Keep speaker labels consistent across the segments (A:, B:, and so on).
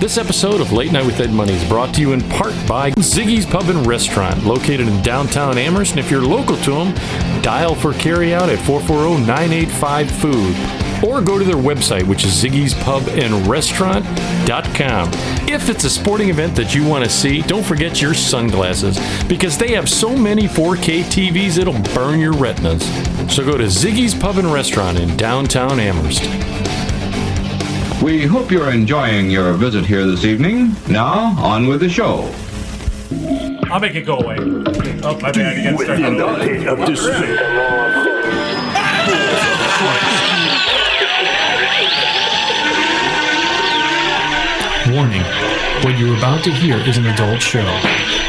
A: This episode of Late Night with Ed Money is brought to you in part by Ziggy's Pub and Restaurant, located in downtown Amherst. And if you're local to them, dial for carryout at 440-985-FOOD. Or go to their website, which is ziggyspubandrestaurant.com. If it's a sporting event that you want to see, don't forget your sunglasses, because they have so many 4K TVs it'll burn your retinas. So go to Ziggy's Pub and Restaurant in downtown Amherst.
B: We hope you're enjoying your visit here this evening. Now, on with the show.
C: I'll make it go away. Oh, my bad. You gotta start that over.
D: Of despair.
E: Warning, what you're about to hear is an adult show.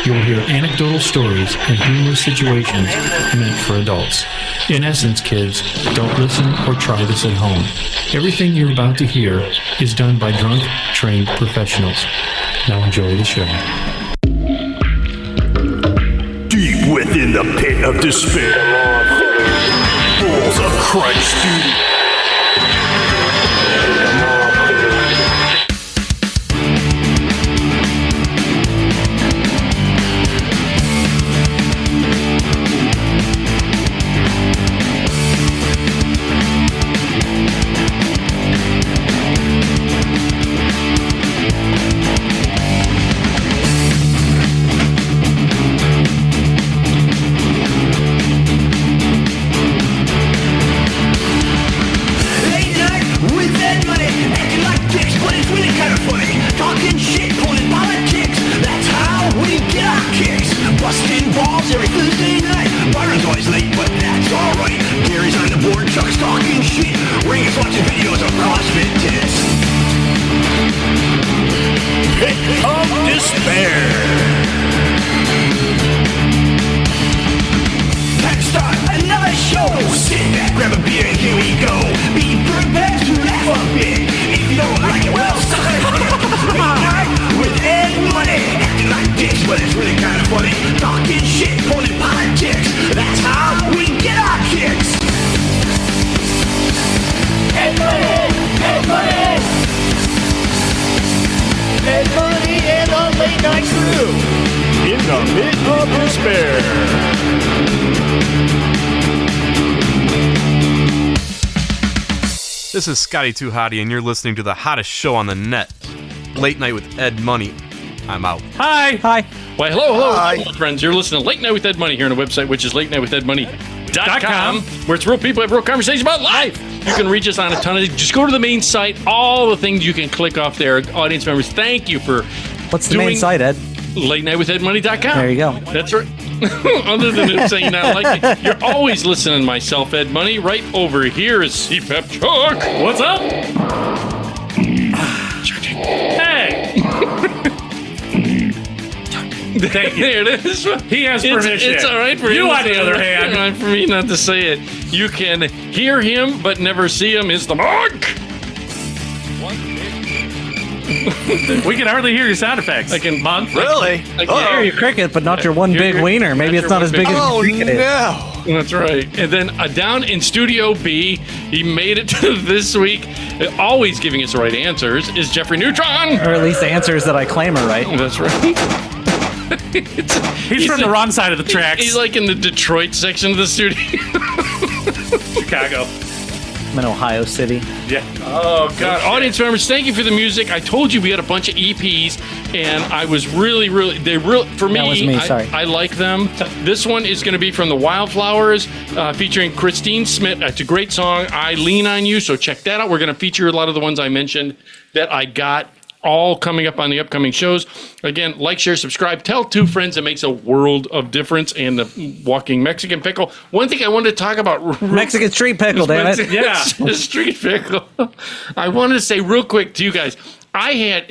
E: You will hear anecdotal stories and humorous situations meant for adults. In essence, kids, don't listen or try this at home. Everything you're about to hear is done by drunk, trained professionals. Now enjoy the show.
D: Deep within the pit of despair. Balls of Christ, dude.
F: This is Scotty Too Hottie, and you're listening to the hottest show on the net, Late Night with Ed Money. I'm out.
A: Hi.
G: Hi.
A: Why, hello, friends. You're listening to Late Night with Ed Money here on the website, which is latenightwithedmoney.com, where it's real people have real conversations about life. You can reach us on a ton of... Just go to the main site. All the things you can click off there. Audience members, thank you for
G: What's the main site, Ed?
A: latenightwithedmoney.com.
G: There you go.
A: That's right. Other than him saying not like it, you're always listening to myself, Ed Money. Right over here is CPAP Chuck.
C: What's up?
A: Hey!
C: Thank you.
A: There it is.
C: He has permission.
A: It's all right for
C: you,
A: him.
C: on the other hand.
A: It's all right for me not to say it. You can hear him, but never see him. Is the mark.
C: We can hardly hear your sound effects.
A: I can
C: month.
D: Really?
A: I can
G: Hear your cricket, but not your one
A: Hear
G: big
A: your-
G: wiener. Maybe
A: not
G: it's
A: your
G: not as
A: one
G: big
A: big-
G: as
D: Oh,
G: your cricket is.
D: no.
A: That's right. And then down in Studio B, he made it to this week, always giving us the right answers, is Jeffrey Neutron.
G: Or at least the answers that I claim are right.
A: That's right.
C: He's from the wrong side of the tracks.
A: He's like in the Detroit section of the studio.
C: Chicago.
G: I'm in Ohio City.
C: Yeah.
A: Oh, God. Audience members, thank you for the music. I told you we had a bunch of EPs, and I was for me,
G: That was me, sorry.
A: I like them. This one is going to be from the Wildflowers, featuring Christine Smith. It's a great song. I Lean on You, so check that out. We're going to feature a lot of the ones I mentioned that I got, all coming up on the upcoming shows. Again, like, share, subscribe. Tell two friends. It makes a world of difference. And the Walking Mexican Pickle. One thing I wanted to talk about...
G: Mexican street pickle, damn it.
C: Yeah.
A: Street pickle. I wanted to say real quick to you guys, I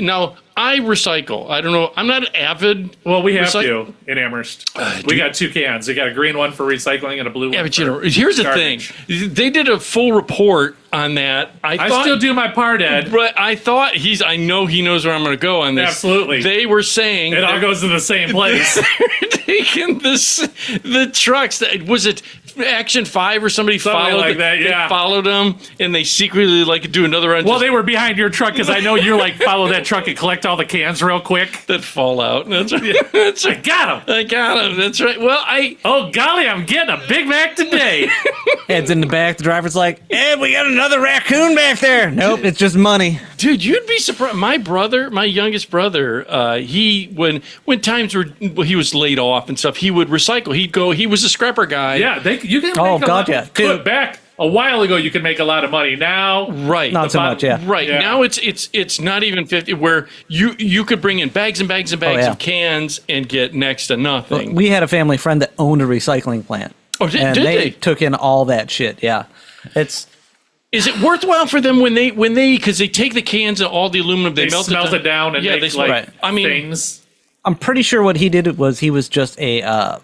A: recycle. I don't know. I'm not an avid.
C: Well, we have
A: recycle-
C: to in Amherst. We got two cans. We got a green one for recycling and a blue
A: Yeah,
C: one.
A: but you know, here's the
C: garbage.
A: thing. They did a full report on that.
C: I still do my part, Ed.
A: But I thought I know he knows where I'm going to go on this.
C: Absolutely.
A: They were saying
C: It all goes to the same place.
A: they're taking the trucks. Was it Action 5 or somebody
C: Something
A: followed
C: like that, yeah.
A: They followed them, and they secretly like do another run.
C: Well, they were behind your truck because I know you're like follow that truck and collect all the cans real quick.
A: that fall out. That's right. That's
C: I
A: right.
C: got him.
A: I got him. That's right. Well,
C: Oh golly, I'm getting a Big Mac today.
G: Heads in the back. The driver's like, "Hey, we got another raccoon back there." Nope, it's just money.
A: dude, you'd be surprised. My youngest brother, he when times were he was laid off and stuff, he would recycle. He was a scrapper guy.
C: Yeah, you can.
G: Oh,
C: make a
G: God,
C: lot,
G: yeah.
C: Dude, back a while ago, you could make a lot of money. Now,
A: Right.
G: Not so much, yeah.
A: Right.
C: Yeah.
A: Now it's not even 50 where you could bring in bags and bags and bags
G: yeah.
A: of cans and get next to nothing.
G: We had a family friend that owned a recycling plant.
A: Oh, did
G: and
A: they?
G: took in all that shit. Yeah, it's
A: Is it worthwhile for them when they because they take the cans and all the aluminum they melt
C: it down and make
A: they
C: like
G: Right.
A: I mean
C: things.
G: I'm pretty sure what he did was he was just a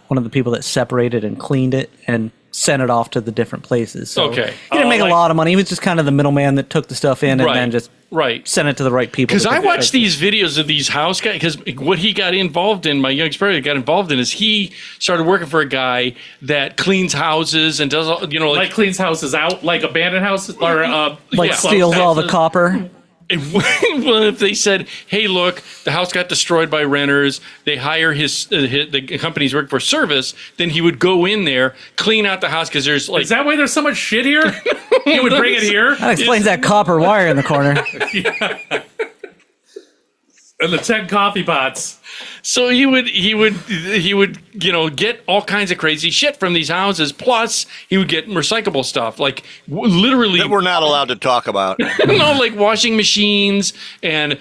G: one of the people that separated and cleaned it and sent it off to the different places. So
A: Okay.
G: he didn't make
C: like-
G: a lot of money. He was just kind of the middleman that took the stuff in and then just
A: right.
G: sent it to the right people.
A: Because
G: that
A: I
G: could
A: watched
G: fix it.
A: these videos of these house guys. Because what he got involved in, my youngest brother got involved in, is he started working for a guy that cleans houses and does all,
C: Like cleans houses out, like abandoned houses, or
G: like
A: yeah.
G: steals all the
A: Houses.
G: copper.
A: well, if they said, "Hey, look, the house got destroyed by renters," they hire the company's work for service. Then he would go in there, clean out the house because there's like
C: Is that why there's so much shit here? You would bring it here,
G: That explains that copper wire in the corner.
C: and the 10 coffee pots.
A: So he would get all kinds of crazy shit from these houses. Plus, he would get recyclable stuff like literally
H: that we're not allowed to talk about.
A: like washing machines and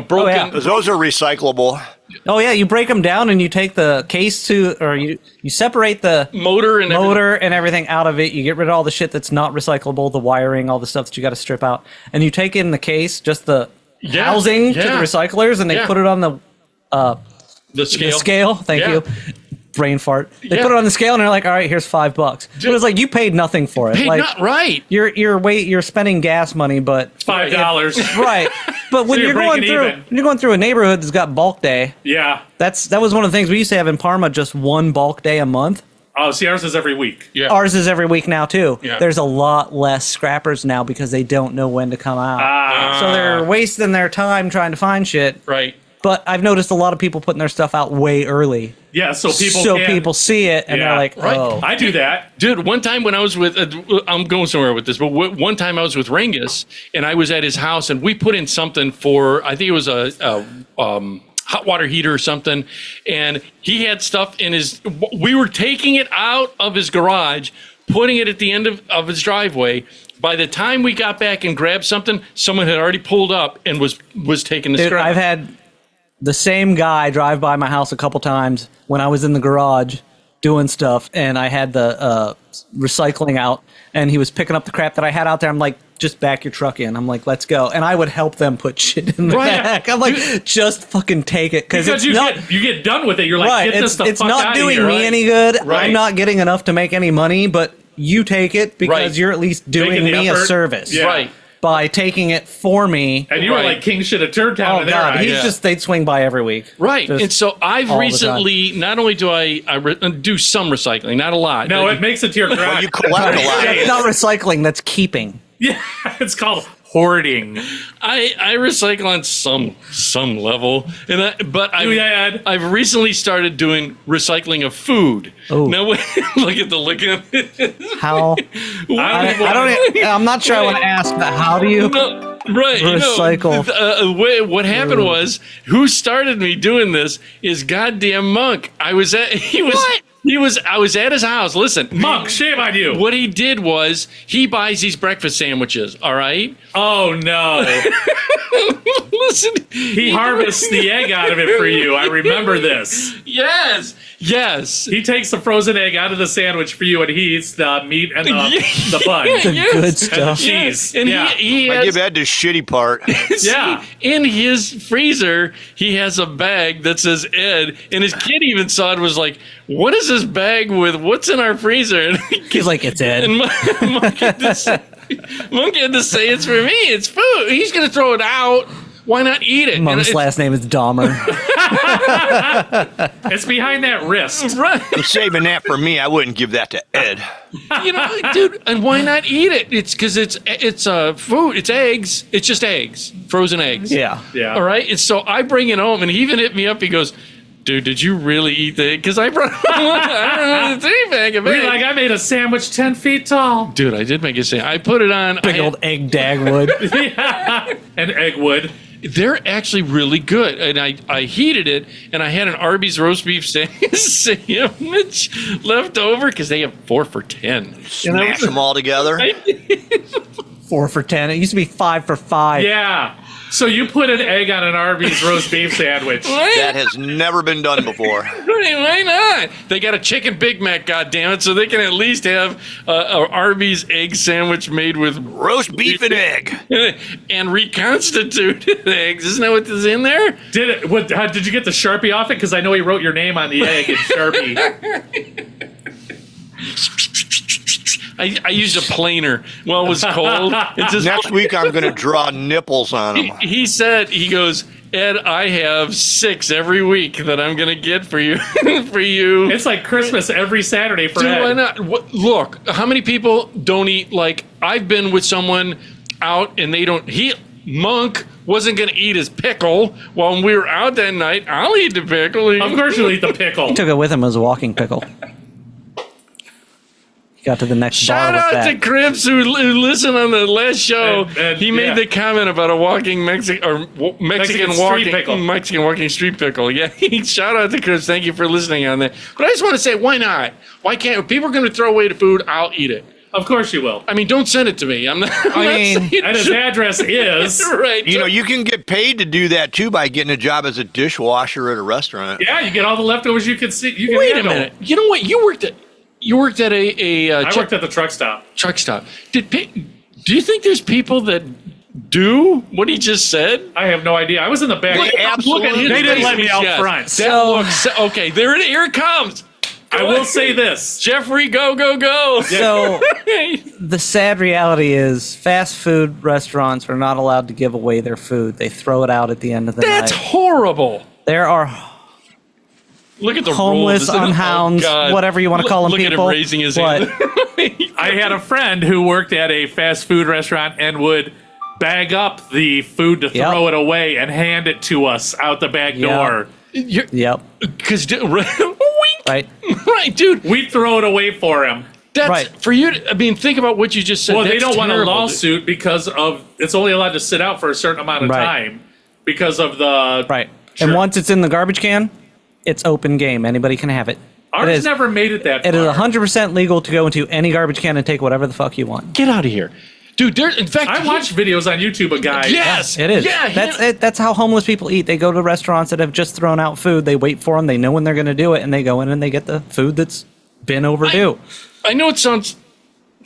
A: broken.
G: yeah.
H: Because those are recyclable.
G: Oh yeah, you break them down and you take the case or you separate the
A: Motor and
G: motor and everything out of it. You get rid of all the shit that's not recyclable, the wiring, all the stuff that you got to strip out, and you take in the case, just the
A: Yeah,
G: housing to the
A: yeah.
G: recyclers, and they
A: Yeah.
G: put it on the
A: the scale.
G: the scale. Thank
A: Yeah.
G: you. Brain fart. They
A: Yeah.
G: put it on the scale and they're like, "All right, here's $5." It was like you paid nothing for it.
A: Hey,
G: like
A: not right.
G: you're spending gas money, but
C: $5.
G: right. But when
C: you're
G: you're going
C: breaking
G: through
C: even.
G: when you're going through a neighborhood that's got bulk day,
C: Yeah.
G: that was one of the things we used to have in Parma. Just one bulk day a month.
C: Oh, see, ours is every week.
A: Yeah.
G: Ours is every week now too.
A: Yeah.
G: There's a lot less scrappers now because they don't know when to come out.
C: Ah.
G: So they're wasting their time trying to find shit.
A: Right.
G: But I've noticed a lot of people putting their stuff out way early.
C: Yeah, so
G: So
C: can-
G: people see it and
C: Yeah.
G: they're like,
A: Right.
G: "Oh,
C: I do that.
A: Dude, one time when I was with, I'm going somewhere with this, but one time I was with Rengus and I was at his house and we put in something for, I think it was a hot water heater or something. And he had stuff in we were taking it out of his garage, putting it at the end of his driveway. By the time we got back and grabbed something, someone had already pulled up and was taking the
G: Dude,
A: scrap.
G: I've had the same guy drive by my house a couple times when I was in the garage doing stuff, and I had the recycling out, and he was picking up the crap that I had out there. I'm like, just back your truck in. I'm like, let's go. And I would help them put shit in the
A: Right.
G: back. I'm like, just fucking take it.
C: Because
G: it's
C: you
G: not,
C: get done with it. You're like,
G: right.
C: get this the
G: It's
C: fuck
G: not
C: out
G: doing
C: of here.
G: me
C: Right?
G: any good.
C: Right.
G: I'm not getting enough to make any money, but you take it because
A: Right.
G: you're at least doing
C: Making the
G: me a
C: effort.
G: service.
C: Yeah.
A: Right.
G: By taking it for me.
C: And you were
A: Right.
C: like king shit at Turd Town
G: Oh
C: in their
G: God,
C: eyes.
G: they'd swing by every week.
A: Right.
G: Just
A: And so I've
G: all the
A: recently, not only do I do some recycling, not a lot.
C: No, it makes it to your garage.
H: Well, you collect a lot.
G: That's not recycling, that's keeping.
C: Yeah, it's called hoarding.
A: I recycle on some level, but
C: Ed?
A: I've recently started doing recycling of food.
G: Oh.
A: Now look at the look at
G: How? I'm not sure I want to ask, but how do you?
A: No, right,
G: Recycle.
A: what happened was, who started me doing this is goddamn Monk. I was at I was at his house. Listen,
C: Monk, shame on you.
A: What he did was he buys these breakfast sandwiches. All right.
C: Oh no.
A: Listen,
C: He harvests the egg out of it for you. I remember this.
A: Yes.
C: He takes the frozen egg out of the sandwich for you, and he eats the meat and the bun.
G: The
A: Yes.
G: good stuff.
C: Cheese.
A: And
C: Yeah.
A: he
H: I
A: has,
H: give Ed the shitty part.
C: Yeah.
A: in his freezer, he has a bag that says Ed, and his kid even saw it and was like, "What is this bag with? What's in our freezer?" And
G: He's like, it's Ed.
A: and Monk had to say it's for me. It's food. He's gonna throw it out. Why not eat it?
G: Monk's
A: And
G: last name is Dahmer.
C: It's behind that wrist.
A: Right.
H: I'm saving that for me. I wouldn't give that to Ed.
A: You know, dude, and why not eat it? It's because it's food. It's eggs. It's just eggs, frozen eggs.
G: Yeah.
C: Yeah.
A: All right. And so I bring it home, and he even hit me up. He goes, "Dude, did you really eat the egg?" Because I brought I don't know, the bag of
C: Be
A: eggs.
C: like, I made a sandwich 10 feet tall.
A: Dude, I did make it say. I put it on.
G: Big old egg Dagwood.
C: Yeah. And egg wood.
A: They're actually really good, and I heated it, and I had an Arby's roast beef sandwich left over because they have 4 for $10.
H: Smash them all together.
G: 4 for $10. It used to be 5 for $5.
C: Yeah. So you put an egg on an Arby's roast beef sandwich.
H: That has never been done before.
A: Why not? They got a chicken Big Mac, goddammit, so they can at least have a Arby's egg sandwich made with
H: Roast beef and egg.
A: and reconstituted eggs. Isn't that what is in there?
C: Did you get the Sharpie off it? Because I know he wrote your name on the egg in Sharpie.
A: I used a planer while it was cold. It just,
H: Next week, I'm going to draw nipples on them.
A: he said, he goes, Ed, I have 6 every week that I'm going to get for you. For you.
C: It's like Christmas every Saturday for
A: Dude,
C: Ed.
A: why not? Look, how many people don't eat? Like, I've been with someone out and they don't. Monk wasn't going to eat his pickle while we were out that night. I'll eat the pickle.
C: Of course you'll eat the pickle.
G: Took it with him as a walking pickle. Got to the next
A: Shout
G: bar with
A: out
G: that.
A: to Cripps who listened on the last show.
C: And
A: He made
C: yeah.
A: the comment about a walking Mexican
C: Mexican street
A: walking
C: pickle.
A: Mexican walking street pickle. Yeah, shout out to Cripps. Thank you for listening on that. But I just want to say, why not? Why can't if people are going to throw away the food? I'll eat it.
C: Of course you will.
A: I mean, don't send it to me. I'm not.
G: I mean,
C: And his address is.
A: right.
H: You know, you can get paid to do that, too, by getting a job as a dishwasher at a restaurant.
C: Yeah, you get all the leftovers you can see. You can
A: Wait a
C: handle.
A: minute. You know what? You worked at a
C: I worked at the truck stop.
A: truck stop. Do you think there's people that do what he just said?
C: I have no idea. I was in the back.
H: They absolutely
C: They didn't let me out
A: Yes.
C: front.
A: That
G: So-
A: looks okay. Here it comes.
C: I will say this.
A: Jeffrey, go, go, go.
G: So the sad reality is fast food restaurants are not allowed to give away their food. They throw it out at the end of the
A: That's
G: night.
A: horrible.
G: There are
A: Look at the
G: homeless,
A: rules.
G: unhounds,
A: God.
G: whatever you want to call them,
A: Look
G: people.
A: at him raising his
G: But
A: hand.
C: I had a friend who worked at a fast food restaurant and would bag up the food to
G: Yep.
C: throw it away and hand it to us out the back
G: Yeah.
C: door.
G: Yep.
A: Because
G: Right.
A: right, dude.
C: We'd throw it away for him.
A: That's
G: Right.
A: for you. I mean, think about what you just said.
C: Well, they
A: That's
C: don't want a
A: terrible.
C: lawsuit because of it's only allowed to sit out for a certain amount of
G: Right.
C: time because of the
G: Right.
C: Sure.
G: And once it's in the garbage can, it's open game. Anybody can have it.
C: Ours
G: it is,
C: never made it that
G: it
C: far.
G: is 100% legal to go into any garbage can and take whatever the fuck you want.
A: Get out of here, dude. In fact,
C: I watched videos on YouTube of guys.
A: Yes,
G: It is.
A: Yeah,
G: That's it. That's how homeless people eat. They go to restaurants that have just thrown out food. They wait for them. They know when they're going to do it, and they go in and they get the food that's been overdue.
A: I know it sounds.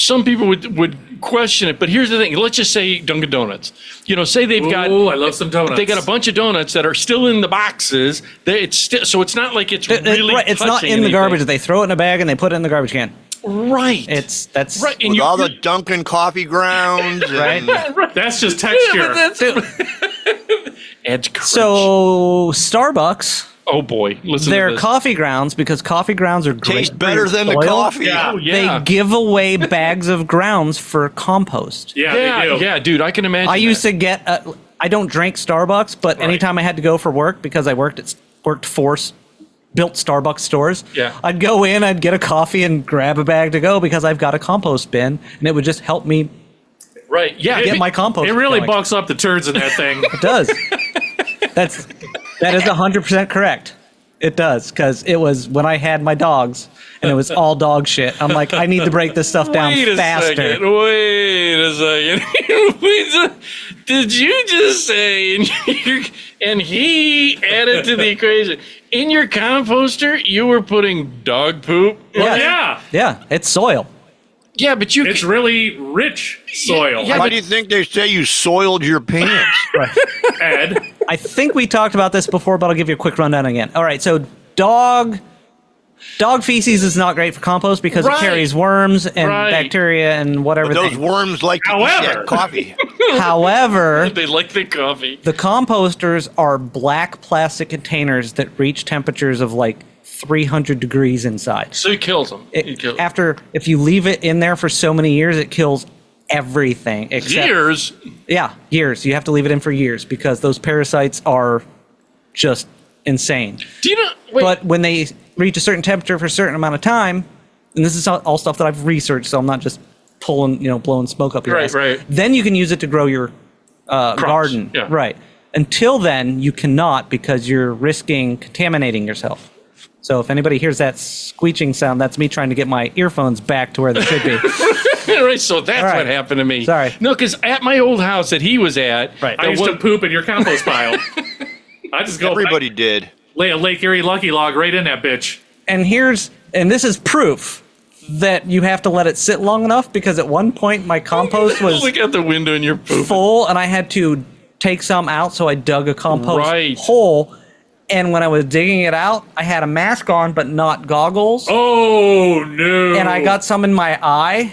A: Some people would question it, but here's the thing. Let's just say Dunkin' Donuts. You know, say they've got.
C: Ooh, I love some donuts.
A: They got a bunch of donuts that are still in the boxes. So it's not like it's really.
G: Right, it's not
A: touching
G: in the
A: anything.
G: garbage. They throw it in a bag and they put it in the garbage can.
A: Right.
G: That's
A: right. And
H: With
A: you,
H: all the Dunkin' coffee grounds.
G: Right.
H: And
C: That's just
A: Yeah,
C: texture.
A: but that's,
G: Dude,
A: Ed's crunch.
G: so Starbucks,
A: oh boy, listen
G: their
A: to this.
G: coffee grounds, because coffee grounds are great.
H: tastes
G: for
H: better
G: your
H: than the
G: soil,
H: coffee.
C: Yeah.
A: Oh, yeah.
G: They give away bags of grounds for compost.
C: yeah,
A: yeah,
C: they do.
A: yeah, dude. I can imagine.
G: I used
A: that.
G: to get. I don't drink Starbucks, but anytime I had to go for work because I worked for built Starbucks stores,
A: Yeah.
G: I'd go in, I'd get a coffee and grab a bag to go because I've got a compost bin, and it would just help me
A: Right. Yeah.
G: get my compost.
C: It really
G: going.
C: bulks up the turds in that thing.
G: It does. That is 100% correct. It does, because it was when I had my dogs, and it was all dog shit. I'm like, I need to break this stuff down
A: Wait a
G: faster.
A: second. Wait a second. Did you just say, and he added to the equation, in your composter, you were putting dog poop?
G: Yeah.
C: Yeah.
G: Yeah, it's soil.
A: Yeah, but you
C: It's really rich soil.
A: Yeah,
H: Why do you think they say you soiled your pants?
C: Ed.
G: I think we talked about this before, but I'll give you a quick rundown again. All right, so dog Dog feces is not great for compost because
A: Right.
G: it carries worms and
A: Right.
G: bacteria and whatever.
H: Those worms like to eat
C: However-
H: that coffee.
G: However,
A: They like the coffee.
G: the composters are black plastic containers that reach temperatures of like 300 degrees inside.
A: So he kills them.
G: If you leave it in there for so many years, it kills everything except
A: Years.
G: Yeah, years. You have to leave it in for years because those parasites are just insane.
A: Do you know? Wait.
G: But when they reach a certain temperature for a certain amount of time, and this is all stuff that I've researched, so I'm not just blowing smoke up your
A: Right,
G: ass.
A: right.
G: Then you can use it to grow your garden.
A: yeah.
G: Right. Until then, you cannot because you're risking contaminating yourself. So if anybody hears that squeaking sound, that's me trying to get my earphones back to where they should be.
A: Right, so that's
G: All right.
A: what happened to me.
G: Sorry.
A: No, because at my old house that he was at,
G: Right.
C: I used to poop in your compost pile. I just go
H: Everybody did.
C: lay a Lake Erie Lucky Log right in that bitch.
G: And this is proof that you have to let it sit long enough because at one point my compost was
A: look out the window and you're pooping.
G: full and I had to take some out, so I dug a compost
A: Right.
G: hole. And when I was digging it out, I had a mask on but not goggles.
C: Oh no!
G: And I got some in my eye.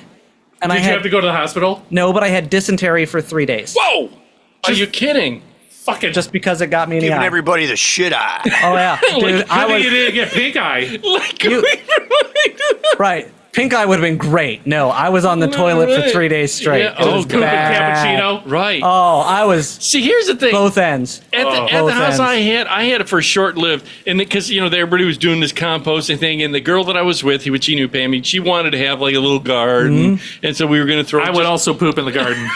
G: And
C: Did
G: I
C: you
G: had
C: have to go to the hospital?
G: no, but I had dysentery for 3 days.
A: Whoa! Are you kidding?
C: Fucking
G: Just because it got me in the
H: Giving
G: eye.
H: everybody the shit eye.
G: Oh yeah, dude, I
C: Good thing you
G: was
C: didn't get pink eye.
A: Like,
G: You- right. Pink eye would have been great. No, I was on the toilet for 3 days straight.
A: Yeah,
G: It
A: oh,
G: was
A: good.
G: bad.
C: Cappuccino.
A: right.
G: Oh, I was
A: See, here's the thing.
G: both ends.
A: At the
G: Both
A: house
G: ends.
A: I had it for short lived, and because everybody was doing this composting thing, and the girl that I was with, which she knew Pammy, she wanted to have like a little garden,
G: Mm-hmm.
A: and so we were going to throw.
C: I would also poop in the garden.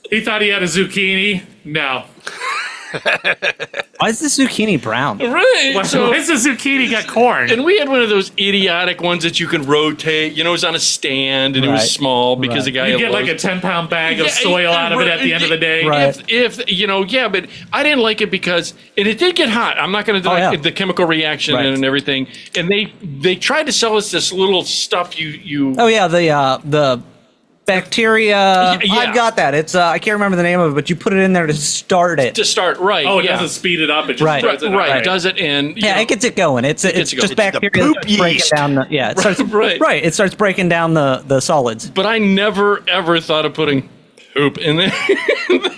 C: He thought he had a zucchini. No.
G: Why is the zucchini brown?
A: right.
C: Why
A: So,
C: is the zucchini got corn?
A: and we had one of those idiotic ones that you can rotate. It was on a stand, and it was
G: Right.
A: small because the guy
C: You get
A: had
C: like a
A: loads.
C: 10-pound bag of
A: Yeah,
C: soil out of it at the end of the day.
G: Right.
A: If yeah, but I didn't like it because and it did get hot. I'm not going to deny
G: yeah.
A: the chemical reaction
G: Right.
A: and everything. And they tried to sell us this little stuff you.
G: Oh yeah, the bacteria.
A: Yeah.
G: I've got that. It's I can't remember the name of it, but you put it in there to start it.
A: To start right.
C: Oh, it
A: yeah.
C: doesn't speed it up. It just
G: Right.
C: starts it
A: Right,
C: up.
A: it does it, and
G: Yeah, it gets it going. It's
A: gets it
G: just
A: going.
H: It's the
G: bacteria that
H: poop
G: starts breaking
H: yeast.
G: down the it starts
A: right.
G: It starts breaking down the solids.
A: But I never ever thought of putting poop in there.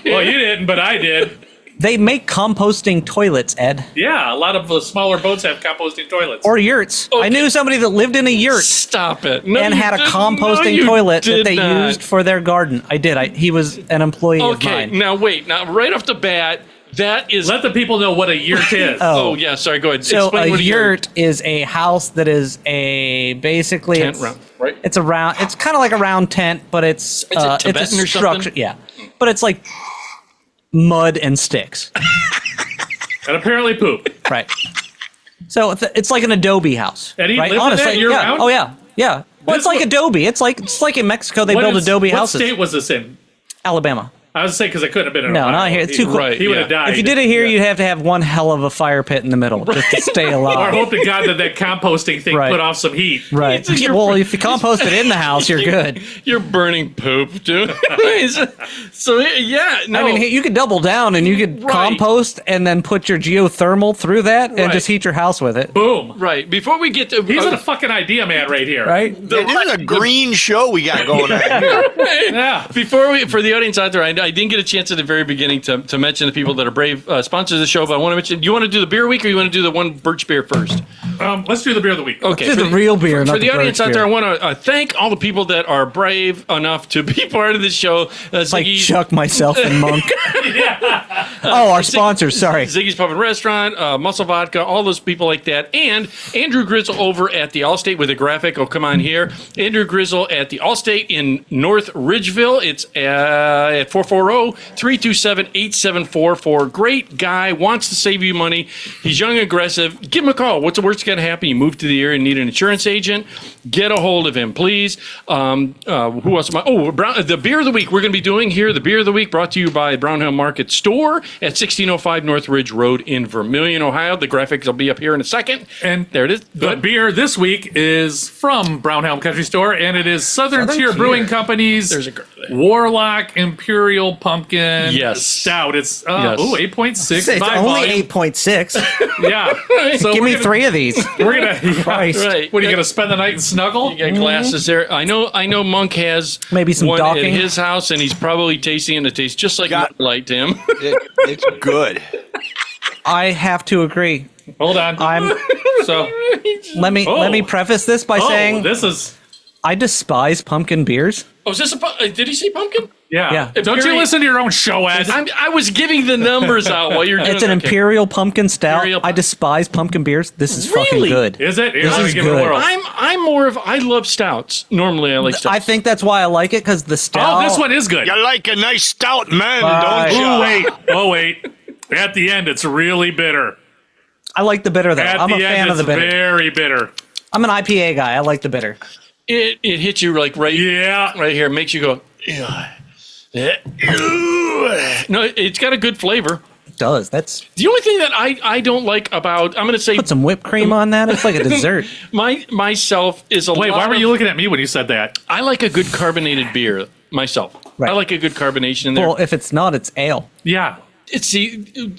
C: Well, you didn't, but I did.
G: They make composting toilets, Ed,
C: Yeah, a lot of the smaller boats have composting toilets.
G: or yurts. I knew somebody that lived in a yurt
A: Stop it! No,
G: and
A: you
G: had a
A: didn't.
G: composting
A: No, you
G: toilet that
A: did
G: they
A: not.
G: used for their garden. I did. He was an employee of
A: Okay,
G: mine.
A: now wait. Now right off the bat, that is.
C: Let the people know what a yurt is.
A: oh yeah, sorry. Go ahead.
G: So
A: Explain
G: a
A: what
G: yurt is a house that is basically
A: Tent
G: it's,
A: round, right?
G: It's a round. It's kind of like a round tent, but it's
A: it
G: it's
A: Tibetan
G: a
A: or something?
G: structure. Yeah, but it's like mud and sticks.
C: And apparently poop.
G: Right. So it's like an adobe house.
C: And he
G: right?
C: lived in that
G: Honestly,
C: year-round?
G: yeah. Oh yeah, yeah. Well,
C: This
G: it's like
C: was-
G: adobe. It's like in Mexico they build adobe
C: what
G: houses.
C: state was this in?
G: Alabama.
C: I was saying because I couldn't have been in
G: No,
C: Ohio.
G: not here. It's too cold.
A: Right,
C: He would have
A: yeah.
C: died.
G: If you did it here, you'd have to have one hell of a fire pit in the middle just to stay
C: Or
G: alive.
C: hope to God that composting thing
G: Right.
C: put off some heat.
G: Right.
A: You're-
G: Well, if you compost it in the house, you're good.
A: You're burning poop, dude. So yeah, no.
G: I mean, you could double down and you could
A: Right.
G: compost and then put your geothermal through that and
A: Right.
G: just heat your house with it.
C: Boom.
A: right before we get to
C: He's a fucking idea man right here.
G: Right?
H: Yeah, this is a green show we got going on here.
C: Yeah.
A: Before we, for the audience out there, I didn't get a chance at the very beginning to mention the people that are brave sponsors of the show, but I want to mention. Do you want to do the beer week or you want to do the one birch beer first?
C: Let's do the beer of the week.
A: Okay,
G: Just
A: for
G: the real beer,
A: For
G: not
A: the
G: the
A: audience
G: birch
A: out there, I
G: beer.
A: want to thank all the people that are brave enough to be part of the show.
G: Like
A: Ziggy,
G: Chuck, myself, and Monk. Oh, our sponsors. Sorry.
A: Ziggy's Pub and Restaurant, Muscle Vodka, all those people like that. And Andrew Grizzle over at the Allstate with a graphic. Oh, come on here. Andrew Grizzle at the Allstate in North Ridgeville. It's at 440-327-8744. Great guy, wants to save you money. He's young and aggressive. Give him a call. What's the worst going to happen? You move to the area and need an insurance agent. Get a hold of him, please. Who else am I? Oh, the Beer of the Week we're going to be doing here. The Beer of the Week brought to you by Brown Hill Market Store at 1605 North Ridge Road in Vermilion, Ohio. The graphics will be up here in a second.
C: And
A: there it is.
C: The
A: Good.
C: beer this week is from Brown Helm Country Store, and it is Southern
G: Southern
C: Tier
G: Tier.
C: Brewing Company's
A: There's a
C: Warlock Imperial Pumpkin
A: Yes.
C: Stout. It's
A: Yes.
C: 8.6
G: It's
C: by
G: only
C: volume.
G: 8.6.
C: Yeah. So
G: Give
C: we're
G: me
C: gonna,
G: 3 of these.
C: We're gonna. Yeah.
G: Christ.
A: Right.
C: What are you gonna spend the night and snuggle?
A: You got glasses there. I know Monk has
G: Maybe some
A: one
G: docking.
A: at his house, and he's probably tasting it. It tastes just like
H: Got-
A: Miller Lite to him.
H: It's good.
G: I have to agree.
C: Hold on.
G: I'm.
C: So.
G: Let me
C: Oh.
G: preface this by
C: Oh,
G: saying
C: this is.
G: I despise pumpkin beers.
A: Oh, is this did he say pumpkin?
C: Yeah.
G: Yeah.
C: Don't you listen to your own show, Ed?
A: I was giving the numbers out while you're doing
G: It's an
A: okay.
G: Imperial Pumpkin Stout.
A: Imperial-
G: I despise pumpkin beers. This is fucking
A: Really?
G: good.
C: Is it?
G: This
C: Let me
G: is
C: give it a
G: good.
C: whirl.
A: I'm more of I love stouts. Normally I like stouts.
G: I think that's why I like it because the stout.
C: Oh, this one is good.
H: You like a nice stout man,
G: Right.
H: don't you?
C: Oh wait. Oh wait. At the end, it's really bitter.
G: I like the bitter though.
C: At
G: I'm
C: the
G: a fan
C: end,
G: of the
C: it's
G: bitter.
C: very bitter.
G: I'm an IPA guy. I like the bitter.
A: it hits you like right
C: Yeah.
A: right here, makes you go. "Ugh." No, it's got a good flavor.
G: It does. That's
A: The only thing that I don't like about I'm going to say
G: put some whipped cream on that. It's like a dessert.
A: myself is a
C: Wait,
A: lot
C: why were
A: of-
C: you looking at me when you said that?
A: I like a good carbonated beer myself.
G: Right.
A: I like a good carbonation in there.
G: Well, if it's not, it's ale.
C: Yeah.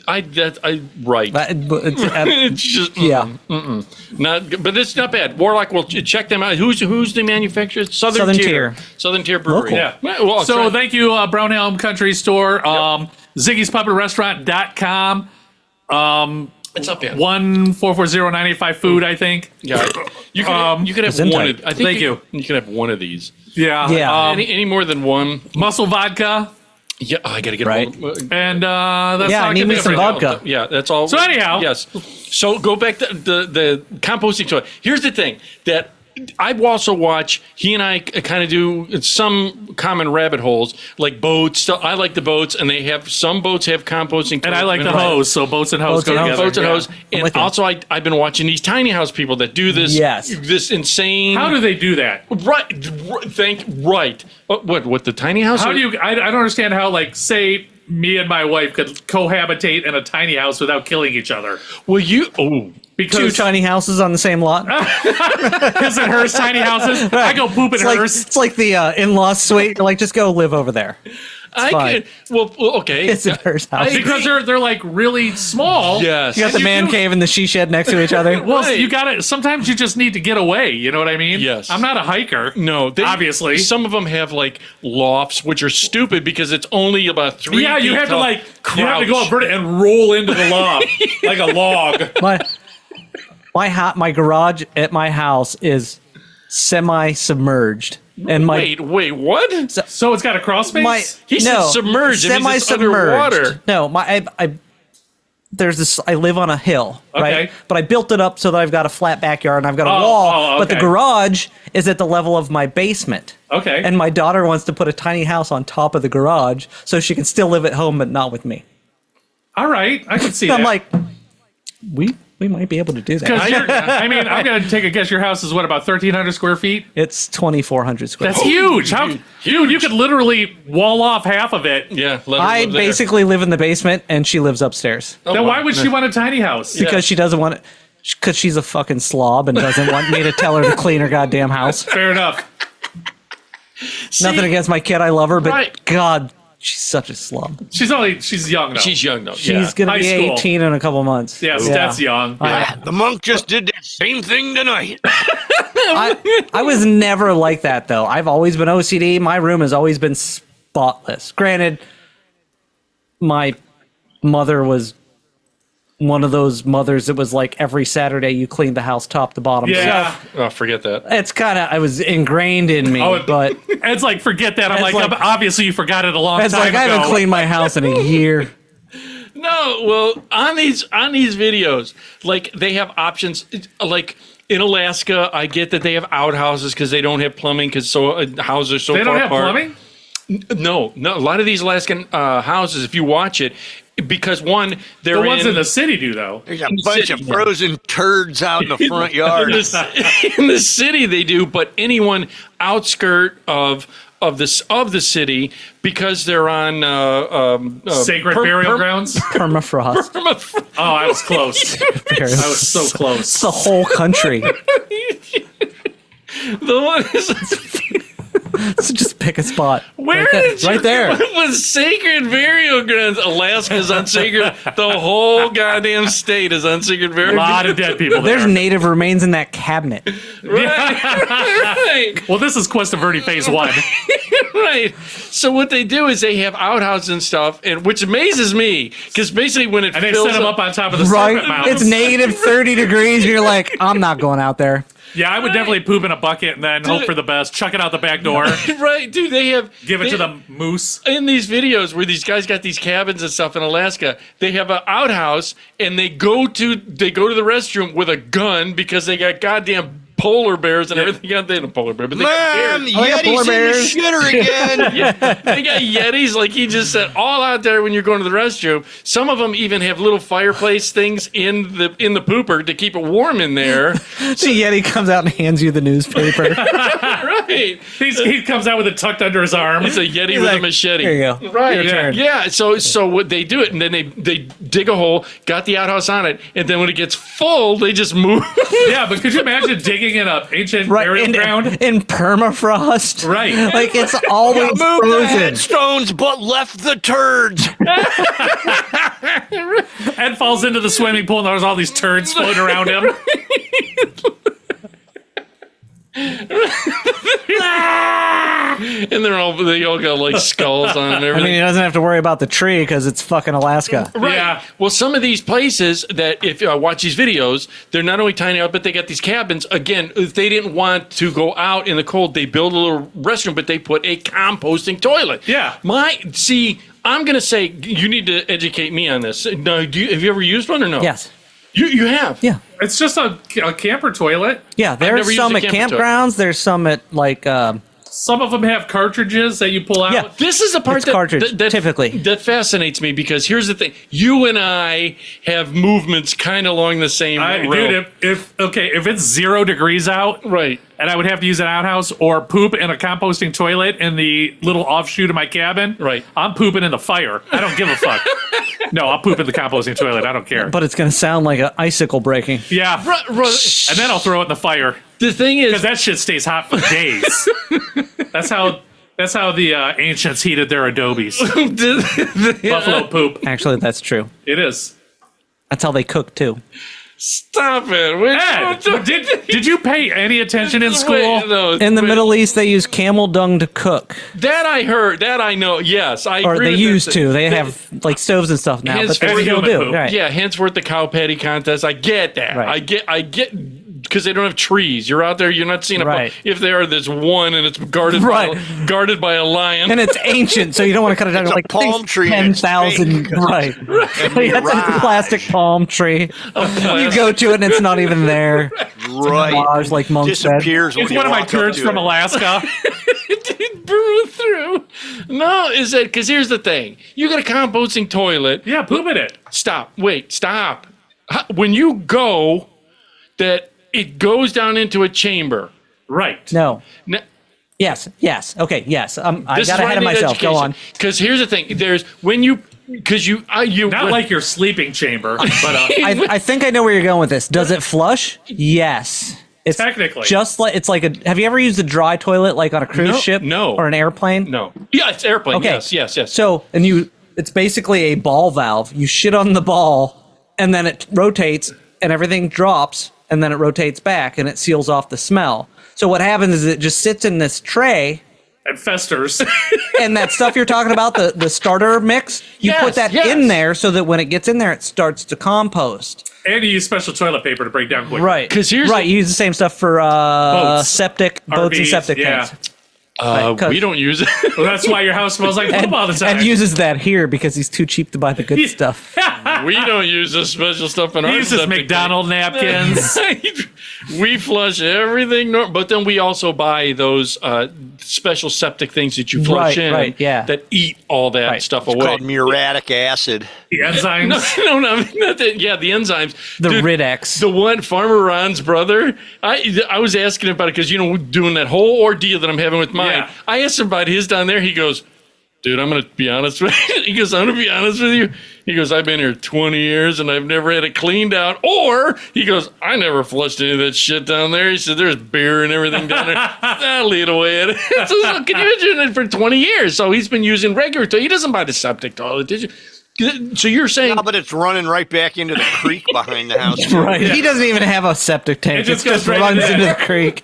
A: I right. It's just
G: Yeah.
A: not, but it's not bad. Warlock, will check them out. Who's the manufacturer?
G: Southern Tier.
A: Southern Tier Brewery.
G: Local.
C: Yeah.
A: Well, I'll
C: So
A: try-
C: thank you, Brown Elm Country Store, Ziggy's Puppet Restaurant.com,
A: it's not bad.
C: 1-440-985 food, I think.
A: Yeah, you could have
G: Gesundheit.
A: one. I think
C: Thank you.
A: You can have one of these.
C: Yeah.
G: Yeah.
A: Any more than one?
C: Muscle Vodka.
A: Yeah, I got to get
G: Right.
A: one.
C: And that's
G: Yeah,
C: all
G: I need
C: can
G: me
C: think
G: some
C: of right now.
G: vodka.
A: Yeah, that's all.
C: So anyhow.
A: yes. So go back to the composting toy. Here's the thing that I also watch. He and I kind of do some common rabbit holes like boats. So I like the boats, and some boats have composting.
C: And I like the hose, so boats and hose
G: Boats
C: go
G: and
C: together.
A: Boats and
C: Yeah.
A: hose. And
G: with you.
A: also, I've been watching these tiny house people that do this.
G: Yes.
A: This insane.
C: How do they do that?
A: Right. What the tiny house?
C: How do you? I don't understand how, like, say me and my wife could cohabitate in a tiny house without killing each other.
A: Well, you.
G: Two
C: Because
G: tiny houses on the same lot.
C: is it hers tiny houses? I go poop in hers.
G: It's like the in-law suite. You're like, just go live over there.
A: I
G: fine.
A: could. Well, okay.
G: It's in her house.
C: Because they're like really small.
A: Yes.
G: You got the man cave and the she shed next to each other.
C: Well,
A: Right.
C: you gotta. Sometimes you just need to get away. You know what I mean?
A: Yes.
C: I'm not a hiker.
A: No,
C: Obviously.
A: some of them have like lofts, which are stupid because it's only about 3.
C: Yeah, you
A: feet
C: have to
A: tall.
C: like you have to go
A: Crouch.
C: up and roll into the log like a log.
G: My garage at my house is semi-submerged, and my
A: Wait, what?
C: So it's got a crawl space.
G: my
A: He said submerged, and he's just underwater.
G: No, I there's this. I live on a hill,
C: Okay.
G: right? But I built it up so that I've got a flat backyard and I've got a
C: Oh,
G: wall. But the
C: okay.
G: garage is at the level of my basement.
C: Okay.
G: And my daughter wants to put a tiny house on top of the garage so she can still live at home, but not with me.
C: All right, I can see
G: I'm
C: that.
G: like, we might be able to do that.
C: I mean, I'm gonna take a guess. Your house is what, about 1,300 square feet?
G: It's 2,400 square.
C: That's
G: feet.
C: huge. How, dude? You could literally wall off half of it.
A: Yeah, let her
G: I
A: live there.
G: basically live in the basement, and she lives upstairs
C: Then why would she want a tiny house?
G: because she doesn't want it. Because she's a fucking slob and doesn't want me to tell her to clean her goddamn house.
C: Fair enough.
G: Nothing against my kid, I love her, but
A: Right.
G: God, she's such a slob.
C: She's young though.
A: She's young though.
G: She's gonna
C: High
G: be
C: school.
G: 18 in a couple months.
C: Yes, that's young.
H: The monk just did that same thing tonight.
G: I was never like that though. I've always been OCD. My room has always been spotless. Granted, my mother was one of those mothers that was like every Saturday you cleaned the house top to bottom.
C: Yeah.
A: Oh, forget that.
G: So it's kind of, I was ingrained in me,
C: Oh,
G: but
C: It's like, forget that. I'm
G: It's
C: like,
G: like-
C: obviously you forgot it a long
G: it's
C: time
G: like
C: ago.
G: I haven't cleaned my house in a year.
A: No, well, on these videos, like they have options. Like in Alaska, I get that they have outhouses because they don't have plumbing because houses are so
C: They
A: far
C: don't have
A: apart.
C: plumbing?
A: No. A lot of these Alaskan houses, if you watch it, because one, they're
C: The ones in the city do, though.
H: There's a bunch of frozen turds out in the front yard.
A: in the city they do, but anyone outskirt of the city because they're on
C: Sacred burial grounds?
G: Permafrost.
C: Oh, I was close. I was so
G: It's
C: close.
G: the whole country.
A: The one is
G: So just pick a spot.
A: Where
G: right there.
A: did you
G: Right there.
A: come up with sacred burial grounds? Alaska's unsacred. The whole goddamn state is unsacred
C: A
A: burial
C: lot
A: grounds.
C: of dead people
G: There's
C: there.
G: native remains in that cabinet.
A: Right.
C: Well, this is Cuesta Verde Phase 1.
A: Right. So what they do is they have outhouses and stuff, and which amazes me because basically when it
C: And they
A: fills
C: set them up on top of the
G: Right?
C: Serpent Mountains.
G: It's negative 30 degrees. You're like, I'm not going out there.
C: Yeah, I would definitely poop in a bucket and then hope for the best. Chuck it out the back door.
A: right, dude. They have
C: Give it
A: they-
C: to the moose.
A: in these videos where these guys got these cabins and stuff in Alaska. They have an outhouse and they go to the restroom with a gun because they got goddamn polar bears and everything. They don't polar bear, but they
H: Man,
A: got
G: got polar
H: Yeti's in the
G: bears.
H: shitter again.
A: they got Yetis, like he just said, all out there when you're going to the restroom. Some of them even have little fireplace things in the pooper to keep it warm in there.
G: The Yeti comes out and hands you the newspaper.
A: Right.
C: He comes out with it tucked under his arm.
A: It's a Yeti with
G: like,
A: a machete.
G: Here you go.
A: Right.
G: Your turn.
A: Yeah. So what they do it, and then they dig a hole, got the outhouse on it, and then when it gets full, they just move.
C: Yeah, but could you imagine digging in an ancient
G: Right.
C: burial ground?
G: In permafrost.
C: Right.
G: Like it's always
H: Moved the
G: frozen.
H: headstones, but left the turds.
C: Ed falls into the swimming pool and there's all these turds floating around him.
A: And they all got like skulls on it and
G: I
A: everything.
G: mean, he doesn't have to worry about the tree because it's fucking Alaska.
A: Right.
C: Yeah.
A: Well, some of these places that if I watch these videos, they're not only tiny out, but they got these cabins. Again, if they didn't want to go out in the cold, they build a little restroom, but they put a composting toilet.
C: Yeah.
A: I'm gonna say you need to educate me on this. No, have you ever used one or no?
G: Yes.
A: You have.
G: Yeah.
C: It's just a camper toilet.
G: Yeah.
A: never
G: There's
A: used
G: some
A: a
G: at
A: camper toilet.
G: campgrounds. There's some at like.
C: Some of them have cartridges that you pull out.
G: Yeah.
A: This is the part
G: It's
A: that,
G: cartridge,
A: that
G: typically.
A: that fascinates me because here's the thing: you and I have movements kind of along the same road.
C: Dude, if it's 0 degrees out,
A: Right.
C: and I would have to use an outhouse or poop in a composting toilet in the little offshoot of my cabin,
A: Right.
C: I'm pooping in the fire. I don't give a fuck. No, I'll poop in the composting toilet. I don't care.
G: But it's gonna sound like an icicle breaking.
C: Yeah. And then I'll throw it in the fire
A: The thing
C: because
A: is,
C: that shit stays hot for days. That's how the ancients heated their adobes. Buffalo poop.
G: Actually, that's true.
C: It is.
G: That's how they cook too.
A: stop it.
C: Ed, did you pay any attention in school?
A: Wait, no,
G: In the
A: wait.
G: Middle East, they use camel dung to cook,
A: That I heard. That I know. Yes, I
G: or
A: agree
G: they
A: with
G: used
A: that.
G: to. They have like stoves and stuff now, but they
A: Henceforth-
G: still
C: human
G: do.
C: poop.
G: Right.
A: Yeah, henceforth the cow patty contest. I get that.
G: Right.
A: I get because they don't have trees. You're out there. You're not seeing a.
G: Right.
A: If there are, there's one, and it's guarded
G: Right.
A: guarded by a lion.
G: And it's ancient, so you don't want to cut it down.
H: It's a
G: Like
H: palm tree and it's
G: 10,000.
H: fake.
G: Right. That's a plastic palm tree. You go to it and it's not even there.
H: Right.
G: Mirage, like Monk said.
H: Disappears when
C: It's
H: you
C: one of my
H: walk up
C: turds
H: to
C: from
H: it.
C: Alaska.
A: It blew through. No, is that because here's the thing? You got a composting toilet.
C: Yeah, poop in it.
A: Stop. Wait. Stop. When you go, that it goes down into a chamber.
C: Right.
G: No.
A: Now,
G: Yes. Yes. Okay. Yes. I
A: this
G: got
A: is why
G: ahead of
A: I need
G: myself. Go on.
A: Because here's the thing: there's when you
C: Not like your sleeping chamber, but
G: I think I know where you're going with this. Does it flush? Yes. It's
C: Technically.
G: just like it's like a. Have you ever used a dry toilet like on a cruise
A: No,
G: ship?
A: no.
G: Or an airplane?
A: no. Yeah, it's airplane.
G: Okay.
A: Yes.
G: So it's basically a ball valve. You shit on the ball, and then it rotates, and everything drops, and then it rotates back, and it seals off the smell. So what happens is it just sits in this tray.
C: it festers.
G: And that stuff you're talking about, the starter mix, you
A: Yes,
G: put that
A: yes.
G: in there so that when it gets in there, it starts to compost.
C: And you use special toilet paper to break down quickly.
G: Right.
A: 'Cause here's
G: right.
A: the-
G: You use the same stuff for
C: Boats.
G: septic boats and
C: RVs,
G: septic
C: yeah.
G: tanks. Right,
A: We don't use it.
C: Well, that's why your house smells like poop all the time.
G: And uses that here because he's too cheap to buy the good stuff.
A: We don't use this special stuff in our
C: He uses
A: septic
C: McDonald napkins.
A: tank. We flush everything, but then we also buy those special septic things that you flush
G: Right,
A: in
G: right, yeah.
A: that eat all that
G: Right.
A: stuff
H: It's
A: away.
H: called muriatic acid.
C: The enzymes.
A: No, not that. Yeah, the enzymes.
G: The
A: Dude,
G: Ridex.
A: The one, Farmer Ron's brother, I was asking about it because, doing that whole ordeal that I'm having with mine.
C: Yeah.
A: I asked him about his down there. He goes, dude, I'm going to be honest with you. He goes, I'm going to be honest with you. He goes, I've been here 20 years and I've never had it cleaned out. Or he goes, I never flushed any of that shit down there. He said, there's beer and everything down there. I'll lead away at it. So, can you imagine it for 20 years? So he's been using regular toilet. He doesn't buy the septic toilet, did you? So you're saying,
H: No, but it's running right back into the creek behind the house.
G: Right. He doesn't even have a septic tank.
C: It just
G: It
C: goes right
G: runs
C: into
G: into the creek.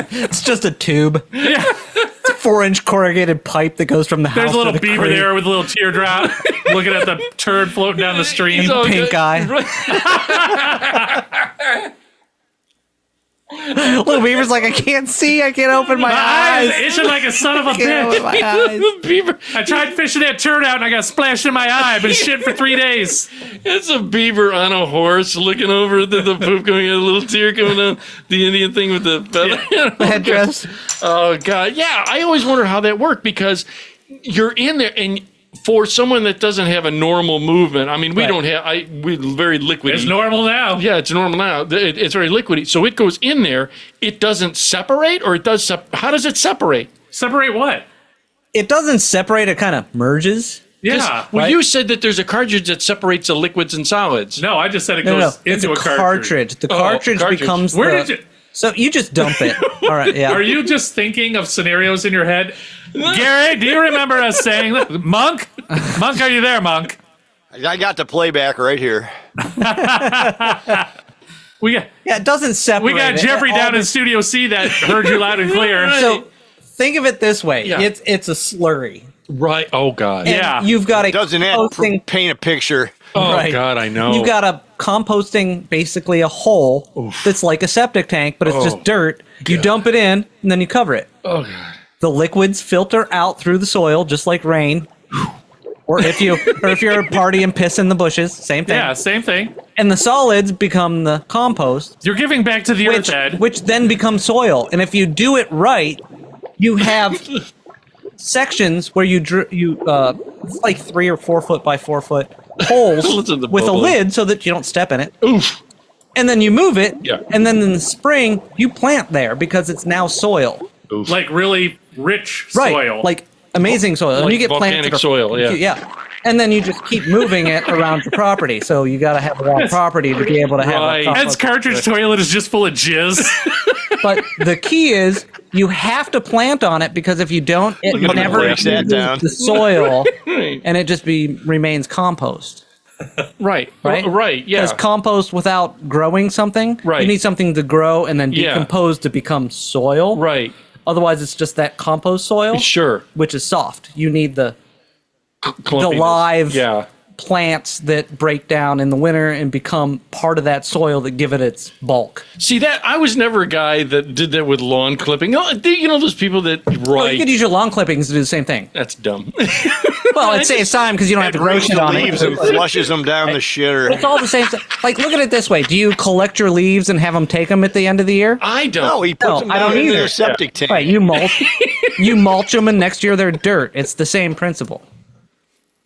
G: It's just a tube.
C: Yeah.
G: It's a 4-inch corrugated pipe that goes from the house
C: There's a little
G: to the
C: beaver
G: creek.
C: there with a little teardrop looking at the turd floating down the stream.
A: So
G: Pink
A: good.
G: eye. Little beaver's like, I can't see. I can't open my
C: My eyes
G: eyes.
C: itching like a son of a
G: I can't open
C: bitch.
G: my eyes.
A: Beaver.
C: I tried fishing that turd out and I got splashed in my eye. I've been shit for 3 days.
A: It's a beaver on a horse looking over at the poop coming out, a little tear coming down, the Indian thing with the feather.
G: Headdress.
A: Oh, God. Yeah, I always wonder how that worked because you're in there and for someone that doesn't have a normal movement, I mean, we
G: Right.
A: don't have, we're very liquidy.
C: It's normal now.
A: Yeah, it's normal now. It's very liquidy. So it goes in there. It doesn't separate or it does, how does it separate?
C: Separate what?
G: It doesn't separate. It kind of merges.
C: Yeah.
A: Well,
G: Right.
A: you said that there's a cartridge that separates the liquids and solids.
C: No, I just said it
G: No,
C: goes
G: it's
C: into
G: a
C: a
G: cartridge. The
A: Oh,
G: cartridge
A: cartridge.
G: becomes
C: Where
G: the...
C: did you...
G: So you just dump it. All right, yeah.
C: Are you just thinking of scenarios in your head? Gary, do you remember us saying, Monk? Monk, are you there, Monk?
H: I got the playback right here.
C: We got,
G: Yeah, it doesn't separate.
C: we got
G: It-
C: Jeffrey
G: all
C: down in
G: this-
C: Studio C that heard you loud and clear.
G: So think of it this way.
A: Yeah.
G: It's a slurry.
A: Right. Oh, God.
G: And
C: Yeah.
G: you've got a
H: Doesn't that
G: composting,
H: paint a picture?
A: Oh,
G: right.
A: God, I know.
G: You've got a composting, basically a hole that's like a septic tank, but it's just dirt. You dump it in, and then you cover it.
A: Oh, God.
G: The liquids filter out through the soil, just like rain. Or if you're a party and piss in the bushes, same thing.
C: Yeah, same thing.
G: And the solids become the compost,
C: You're giving back to the earth, Ed.
G: which then becomes soil. And if you do it right, you have sections where it's like 3 or 4 foot by 4 foot holes
A: Listen to
G: with a
A: Bubba.
G: lid so that you don't step in it.
A: Oof.
G: And then you move it.
A: Yeah.
G: And then in the spring, you plant there because it's now soil.
A: Oof.
C: Like really rich
G: Right.
C: soil.
G: Like amazing soil. And
A: Like
G: you get plants
A: volcanic
G: that are-
A: soil, yeah.
G: Yeah. And then you just keep moving it around your property. So you got to have a lot of property to be able to have
A: Right.
G: a
C: Ed's
G: compost.
C: cartridge toilet is just full of jizz.
G: But the key is you have to plant on it because if you don't, it
H: Look at him
G: never
H: breaks that
G: uses
H: down.
G: the soil
A: Right.
G: and it just remains compost.
A: Right.
G: Right?
A: Right. Yeah.
G: Because compost without growing something,
A: Right.
G: you need something to grow and then
A: Yeah.
G: decompose to become soil.
A: Right.
G: Otherwise, it's just that compost soil,
A: Sure.
G: which is soft. You need the
A: Clumpiness.
G: live
A: Yeah.
G: plants that break down in the winter and become part of that soil that give it its bulk.
A: See that I was never a guy that did that with lawn clipping. You know those people that
G: Well, you
A: right.
G: could use your lawn clippings to do the same thing.
A: That's dumb.
G: Well, it saves time because you don't have to grow
H: Brings
G: shit
H: the
G: on it.
H: leaves and flushes them down the shitter.
G: It's all the same thing. Like, look at it this way: do you collect your leaves and have them take them at the end of the year?
A: I don't.
H: No, he puts
G: No,
H: them
G: I
H: down
G: don't
H: into
G: either.
H: the septic tank.
G: Right? You mulch, you mulch them, and next year they're dirt. It's the same principle.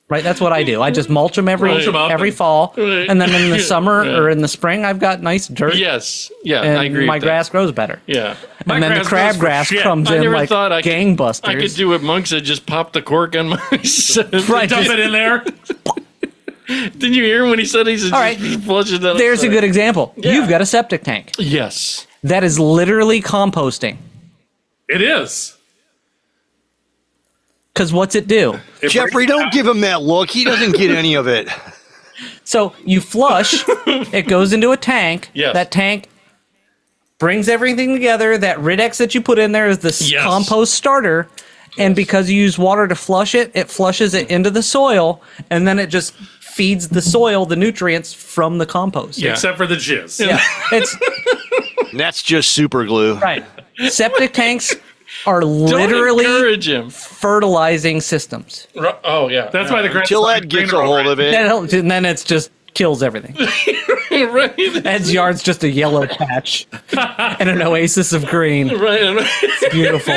G: Right? That's what I do. I just mulch them
C: Mulch 'em up
G: every
C: and-
G: fall,
A: Right.
G: and then in the summer
A: Yeah.
G: or in the spring, I've got nice dirt.
A: Yes. Yeah.
G: And
A: I agree.
G: my
A: with
G: grass grows better.
A: That. Yeah.
C: My
G: And then the
C: grass grows for
G: crabgrass
C: shit.
G: comes
A: I
G: in
A: never
G: like
A: thought I could
G: gangbusters.
A: do what Monk said. Just pop the cork on my.
G: Right.
C: Dump it in there.
A: Didn't you hear him when he said he said
G: All right.
A: just flush it down?
G: There's a good example.
A: Yeah.
G: You've got a septic tank
A: Yes.
G: that is literally composting.
C: It is.
G: Because what's it do?
H: Jeffrey, don't give him that look. He doesn't get any of it.
G: So you flush, it goes into a tank.
A: Yes.
G: That tank brings everything together. That Ridex that you put in there is the
A: Yes.
G: compost starter. And because you use water to flush it, it flushes it into the soil, and then it just feeds the soil the nutrients from the compost.
A: Yeah.
C: Except for the jizz.
G: Yeah. It's
H: And that's just super glue.
G: right. Septic tanks are
A: Don't
G: literally
A: encourage him.
G: fertilizing systems.
A: Oh yeah.
C: That's why the grass.
H: Till Ed gets a hold of it.
G: And then it just kills everything.
A: right.
G: Ed's yard's just a yellow patch and an oasis of green.
A: Right.
G: It's beautiful.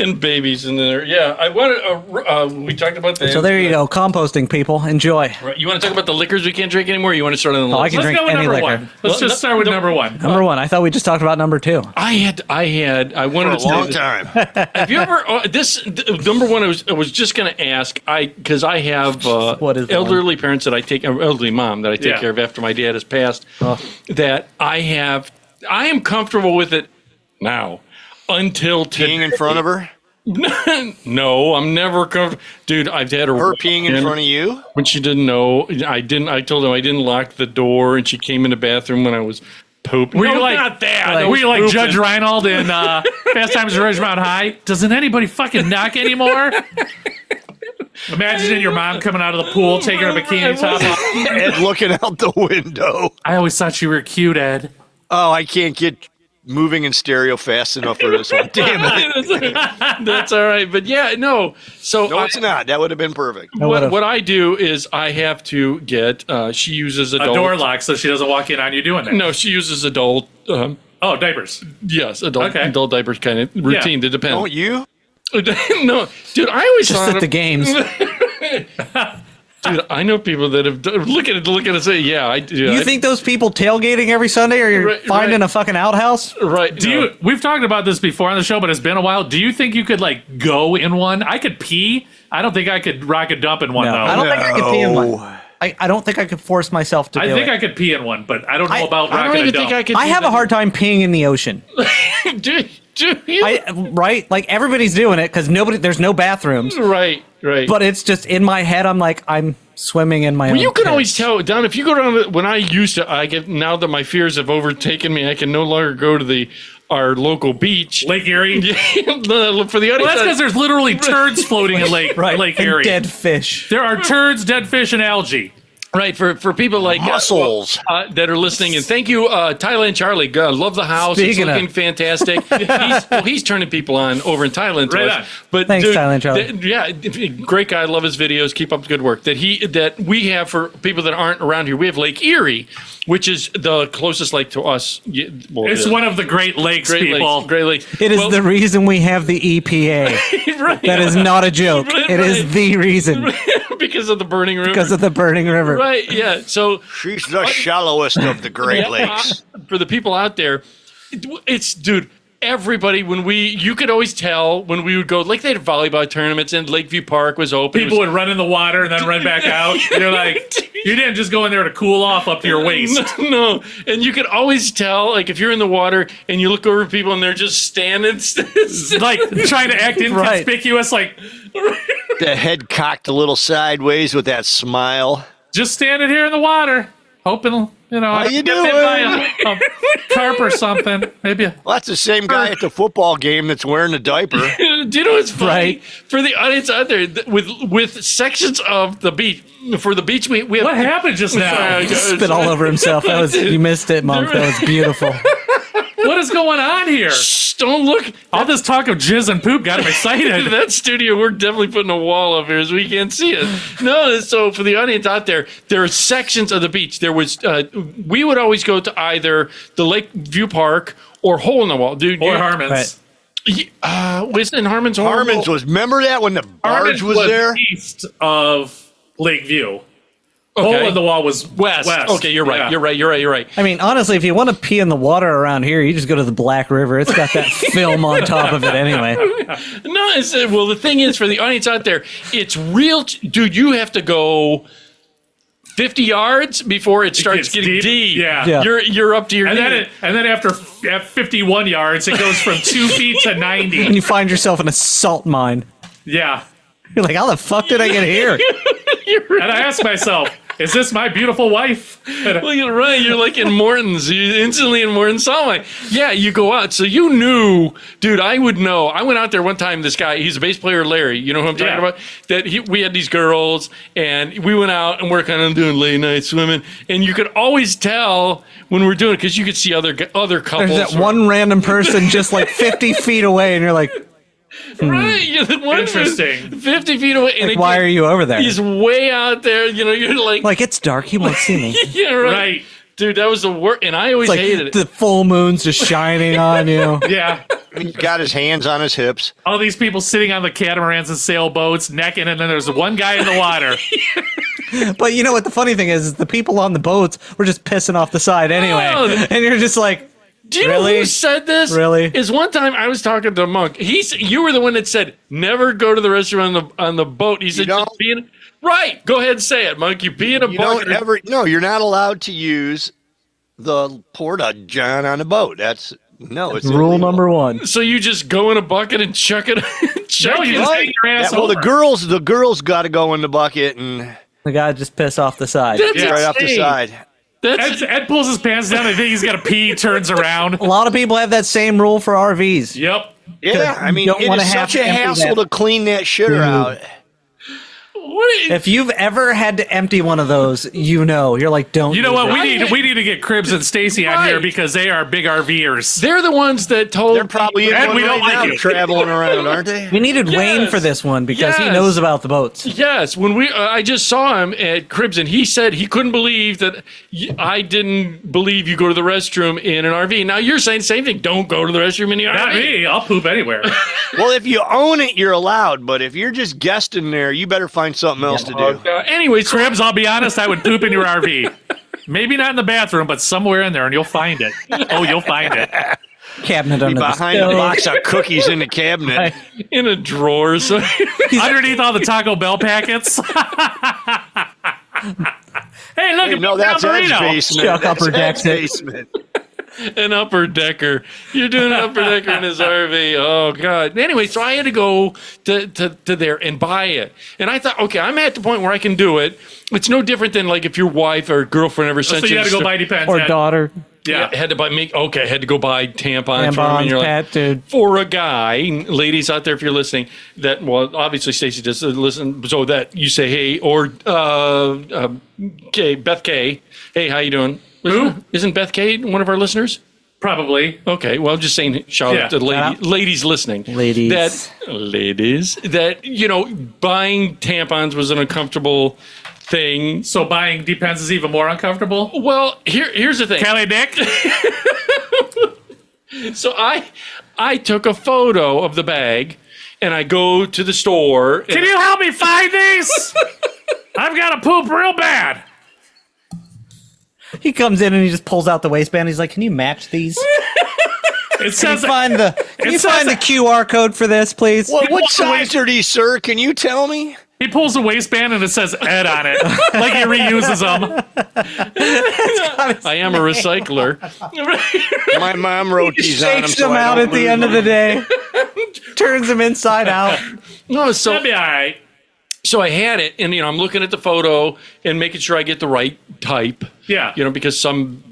A: And babies in there. Yeah, I wanted. We talked about that.
G: So there you go, composting, people. Enjoy.
A: Right. You want to talk about the liquors we can't drink anymore? Or you want to start on the
G: Oh, I
A: list?
G: can
C: Let's
G: drink
C: go with
G: any
C: number
G: liquor.
C: one. Let's just start with number one.
G: Number one. I thought we just talked about number two.
A: I wanted
H: For a
A: to say
H: long
A: this.
H: time.
A: Have you ever number one? I was just going to ask. Because I have
G: What is
A: elderly parents that I take, elderly mom that I take
C: Yeah.
A: care of after my dad has passed. That I am comfortable with it now until
H: Peeing in front of her?
A: No, I'm never comfortable. Dude, I've had
H: Her peeing in front of you?
A: when she didn't know. I told her I didn't lock the door, and she came in the bathroom when I was pooping.
C: Were you
A: No,
C: like
A: not that? I
C: Were
A: was
C: you like
A: pooping.
C: Judge Reinhold in Fast Times at Ridgemont High? Doesn't anybody fucking knock anymore? Imagining your mom coming out of the pool, taking her bikini top off.
H: Ed looking out the window.
C: I always thought you were cute, Ed.
H: Oh, I can't get moving in stereo fast enough for this one. Damn it.
A: That's all right, but yeah, no. So
H: No, it's not. That would have been perfect.
A: what I do is I have to get. She uses
C: A
A: adult.
C: door lock so she doesn't walk in on you doing that.
A: No, she uses adult.
C: Oh, diapers.
A: Yes, adult
C: Okay.
A: adult diapers kind of routine. It depends.
H: Don't you?
A: No, dude, I always
G: Just
A: thought
G: at the games.
A: dude, I know people that have look at it and say, yeah, I do.
G: You think those people tailgating every Sunday or you're
A: Right,
G: finding
A: right.
G: a fucking outhouse?
A: right?
C: Do you? We've talked about this before on the show, but it's been a while. Do you think you could like go in one? I could pee. I don't think I could rock a dump in one
G: No,
C: though.
G: I don't think I could pee in one.
H: No.
G: I don't think I could force myself to do
C: I think
G: it.
C: I could pee in one, but I don't know
G: I-
C: about
A: I
C: rocking
A: don't
C: a
A: even
C: dump.
A: think I could.
G: I have a hard time peeing in the ocean.
A: do you?
G: Right? Like everybody's doing it because there's no bathrooms.
A: Right.
G: But it's just in my head. I'm like, I'm swimming in my own.
A: Well, you can
G: piss.
A: always tell, Don. If you go down, when I used to, I get now that my fears have overtaken me, I can no longer go to our local beach.
C: Lake Erie.
A: For the audience,
C: Well, that's because there's literally turds floating in Lake
G: and
C: Erie.
G: dead fish.
C: There are turds, dead fish, and algae.
A: right for people like
H: Mussels.
A: that are listening. And thank you, Thailand Charlie. Love the house.
G: Speaking
A: it's
G: of-
A: looking fantastic. He's turning people on over in Thailand. To
C: Right
A: us.
C: on.
A: But
G: Thanks,
A: dude,
G: Thailand Charlie.
A: yeah, great guy. Love his videos. Keep up the good work. That we have for people that aren't around here. We have Lake Erie, which is the closest lake to us. Well,
C: It's one of the Great Lakes,
A: Great
C: people.
A: Lakes. Great Lakes.
G: It is
A: Well,
G: the reason we have the EPA.
A: right,
G: That is not a joke.
A: Right,
G: It is
A: right.
G: the reason
A: because of the burning river.
G: because of the burning river.
A: Right. Yeah. So
H: She's the shallowest of the Great Lakes.
A: for the people out there, it's dude. Everybody, you could always tell when we would go, like they had volleyball tournaments and Lakeview Park was open.
C: People would run in the water and then run back out. You're like, you didn't just go in there to cool off up to your waist.
A: No, and you could always tell, like if you're in the water and you look over at people and they're just standing,
C: Like trying to act inconspicuous, like
H: The head cocked a little sideways with that smile.
C: just standing here in the water, hoping,
H: How you
C: get hit by
H: doing?
C: a carp or something. Maybe
H: Well, that's the same guy at the football game that's wearing a diaper.
A: Do you know what's funny?
G: Right.
A: For the audience out there, with sections of the beach, for the beach, we have.
C: what happened just now?
G: Spit all over himself. You missed it, Mom. That was beautiful.
C: What is going on here?
A: Shh, don't look.
C: All this talk of jizz and poop got him excited.
A: That studio, we're definitely putting a wall up here so we can't see it. No, so for the audience out there, there are sections of the beach. There was, we would always go to either the Lakeview Park or Hole in the Wall, dude.
C: Or Harmon's.
A: Right. Was it in Harmon's? Hole in the
H: Harmon's
A: Wall?
H: was, remember that when the barge
C: Harmon's
H: was there?
C: east of Lakeview.
A: Okay.
C: Hole in the Wall was
A: West. Okay, you're right.
C: Yeah.
A: You're right.
G: I mean, honestly, if you want to pee in the water around here, you just go to the Black River. It's got that film on top of it anyway.
A: No, well, the thing is, for the audience out there, it's real. Dude, you have to go 50 yards before it starts
C: gets
A: getting
C: deep.
A: deep.
C: Yeah.
A: You're up to your
C: And
A: knee.
C: then after at 51 yards, it goes from 2 feet to 90.
G: And you find yourself in a salt mine.
C: Yeah.
G: You're like, how the fuck did I get here?
C: And I asked myself, is this my beautiful wife?
A: Well, you're right. You're like in Morton's. You instantly in Morton's Solomon. Yeah, you go out. So you knew, dude, I would know. I went out there one time, this guy, he's a bass player, Larry. You know who I'm talking
C: Yeah.
A: about? We had these girls, and we went out, and we're kind of doing late night swimming. And you could always tell when we're doing it, because you could see other couples.
G: There's that one random person just like 50 feet away, and you're like,
A: Right. You're the one
C: Interesting.
A: 50 feet away. And
G: why are you over there?
A: He's way out there. You know, you're like,
G: Like, it's dark. He won't see me.
A: yeah, right. Dude, that was the worst, and I always
G: It's like
A: hated it.
G: the full moon's just shining on you.
C: Yeah.
H: He's got his hands on his hips.
C: All these people sitting on the catamarans and sailboats, necking, and then there's one guy in the water.
G: But you know what the funny thing is the people on the boats were just pissing off the side anyway.
A: Oh.
G: And you're just like,
A: Do you know
G: Really?
A: who said this?
G: Really?
A: Is one time I was talking to Monk. You were the one that said never go to the restroom on the boat. He said
H: don't?
A: just be in. Right. Go ahead and say it, Monk. You pee in a
H: You
A: bucket.
H: don't ever. No, you're not allowed to use the porta john on a boat. That's no. It's
G: rule
H: illegal.
G: number one.
A: So you just go in a bucket and chuck it.
C: No, you just hang your ass
H: Yeah, well,
C: over.
H: the girls got to go in the bucket and
G: The guy just piss off the side.
A: That's
C: Yeah.
H: right off the
A: insane.
H: side.
A: That's
C: Ed pulls his pants down. I think he's got to pee. Turns around.
G: A lot of people have that same rule for RVs.
C: Yep.
H: Yeah, I mean,
G: don't
H: it
G: wanna
H: is
G: have
H: such a
G: to empty
H: hassle
G: that.
H: to clean that shitter out.
A: what is,
G: If you've ever had to empty one of those, you know. You're like, don't.
C: You know
G: do
C: what?
G: that.
C: We need to get Cribs and Stacy on here
A: Right.
C: because they are big RVers.
A: they're the ones that told.
H: They're probably in
C: Ed,
H: one
C: we don't
H: right
C: like
H: now
C: you.
H: traveling around, aren't they?
G: We needed Wayne
A: Yes.
G: for this one because he
A: Yes.
G: knows about the boats.
A: Yes, when I just saw him at Cribs, and he said he couldn't believe that I didn't believe you go to the restroom in an RV. Now you're saying the same thing. Don't go to the restroom in the
C: Not
A: RV.
C: me. I'll poop anywhere.
H: Well, if you own it, you're allowed. But if you're just guesting there, you better find something else to do.
A: Anyway, so
C: Cribs, I'll be honest, I would poop in your RV. Maybe not in the bathroom, but somewhere in there, and you'll find it. Oh, you'll find it.
G: Cabinet under the
H: Behind a
G: stove.
H: box of cookies in the cabinet.
A: in a drawer. So
C: Underneath all the Taco Bell packets. Hey, look at
H: No, that's Ed's
C: burrito.
H: basement.
G: Chuck
H: That's
G: upper
H: Ed's
G: decks it.
H: basement.
A: an upper decker. You're doing an upper decker in his RV. Oh God. Anyway, so I had to go to there and buy it, and I thought, okay, I'm at the point where I can do it. It's no different than like if your wife or girlfriend ever
C: So
A: sent
C: you got to go
A: the-
C: buy Depends.
G: Or
C: Ed.
G: daughter.
C: Yeah.
A: had to buy I had to go buy tampons for him, and
G: Tampons,
A: you're like,
G: Pat, dude.
A: for a guy, ladies out there, if you're listening, that well, obviously Stacey does listen, so that you say hey, or Beth K, hey, how you doing? Isn't Beth K one of our listeners?
C: Probably.
A: Okay, well, I'm just saying, shout
C: Yeah.
A: out to ladies listening.
G: Ladies.
A: That buying tampons was an uncomfortable thing.
C: So buying Depends is even more uncomfortable.
A: Well, here's the thing.
C: Kelly Dick.
A: So I took a photo of the bag, and I go to the store.
C: Can you help me find these? I've got to poop real bad.
G: He comes in and he just pulls out the waistband. He's like, "Can you match these?
C: It
G: Can you
C: says
G: find the
C: says-
G: QR code for this, please?"
H: What size are these, sir? Can you tell me?
C: he pulls the waistband and it says Ed on it, like he reuses them.
A: I am a recycler.
H: My mom wrote these on them.
G: Shakes
H: so
G: them
H: I
G: out
H: don't
G: at the
H: lose
G: end of
H: them.
G: the day. Turns them inside out.
A: No, so
C: That'd be all right.
A: So I had it, and I'm looking at the photo and making sure I get the right type.
C: Yeah.
A: Because some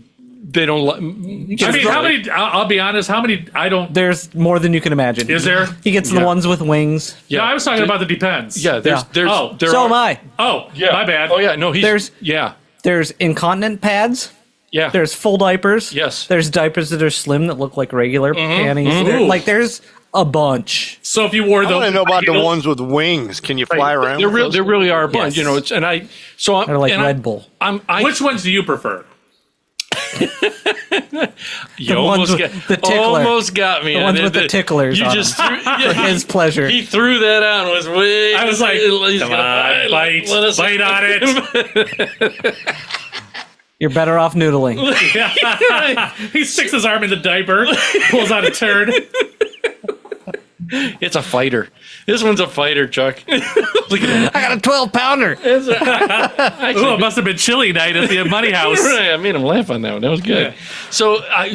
A: they don't.
C: I mean, how many? I'll be honest. How many? I don't.
G: There's more than you can imagine.
C: Is there?
G: He gets the
A: Yeah.
G: ones with wings.
A: Yeah,
C: No, I was talking about the Depends.
A: Yeah, there's
G: Yeah.
A: there's
C: Oh,
A: there
G: So
A: are,
G: am I.
C: Oh,
A: Yeah,
C: my bad.
A: Oh yeah, no,
G: There's-
A: yeah,
G: There's incontinent pads.
A: yeah.
G: There's full diapers.
A: Yes.
G: There's diapers that are slim that look like regular panties.
C: Ooh.
G: There's a bunch.
C: So if you wore
H: I
C: the,
H: want to know about the ones with wings. Can you fly around?
A: There
H: with
A: really
H: those?
A: there really are a bunch.
G: Yes.
A: It's and I so I'm
G: They're like
A: and
G: Red Bull.
C: which ones do you prefer?
A: You
G: The ones
A: almost
G: with
A: got,
G: the tickler.
A: almost got me.
G: The
A: on
G: ones
A: it.
G: with the ticklers
A: You
G: on
A: just
G: them.
A: threw,
G: For his pleasure.
A: He threw that out. And was way.
C: I was like,
A: he's
C: come
A: gonna
C: on, bite on it.
G: You're better off noodling.
C: He sticks his arm in the diaper, pulls out a turd.
A: It's a fighter. This one's a fighter, Chuck. Look at
G: I got a 12-pounder.
A: that.
C: Ooh, it must have been chilly night at the Money House.
A: Right, I made him laugh on that one. That was good.
C: Yeah.
A: So I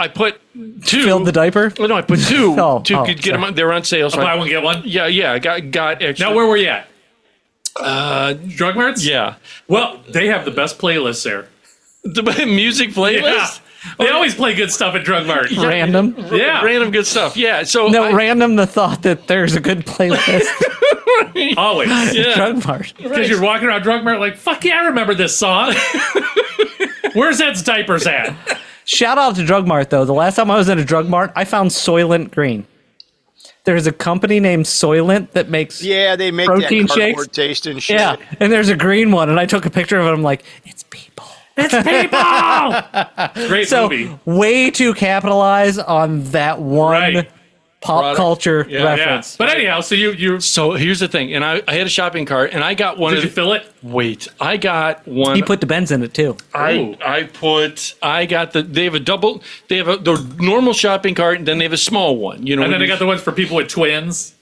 A: put two.
G: Filled the diaper.
A: Oh, no, I put two.
G: Oh,
A: two
G: oh,
A: could get them. They're on sale. So
C: Buy
A: I,
C: one, get one.
A: yeah. I got extra.
C: Now, where were you at? Drug Marts?
A: Yeah.
C: Well, they have the best playlists there.
A: The music playlist.
C: Yeah. They always play good stuff at Drug Mart.
G: Random.
C: Yeah.
A: Random good stuff. Yeah. So
G: No, random the thought that there's a good playlist.
C: Always.
A: yeah.
G: Drug Mart.
C: Because you're walking around Drug Mart like, fuck yeah, I remember this song. Where's Ed's diapers at?
G: Shout out to Drug Mart, though. The last time I was in a Drug Mart, I found Soylent Green. There's a company named Soylent that makes
H: Yeah, they make
G: protein
H: that
G: shakes.
H: cardboard taste and shit.
G: Yeah, and there's a green one, and I took a picture of it. I'm like, it's people.
C: It's people. Great
G: So
C: movie.
G: way to capitalize on that one
C: Right.
G: pop
A: Product.
G: culture
A: Yeah.
C: Yeah.
G: reference.
C: But anyhow, so you
A: So here's the thing, and I had a shopping cart, and I got one
C: did
A: of
C: you fill it?
A: Wait, I got one.
G: He put the Benz in it too.
C: Ooh.
A: I got they have the normal shopping cart, and then they have a small one. You know,
C: And then they got the ones for people with twins.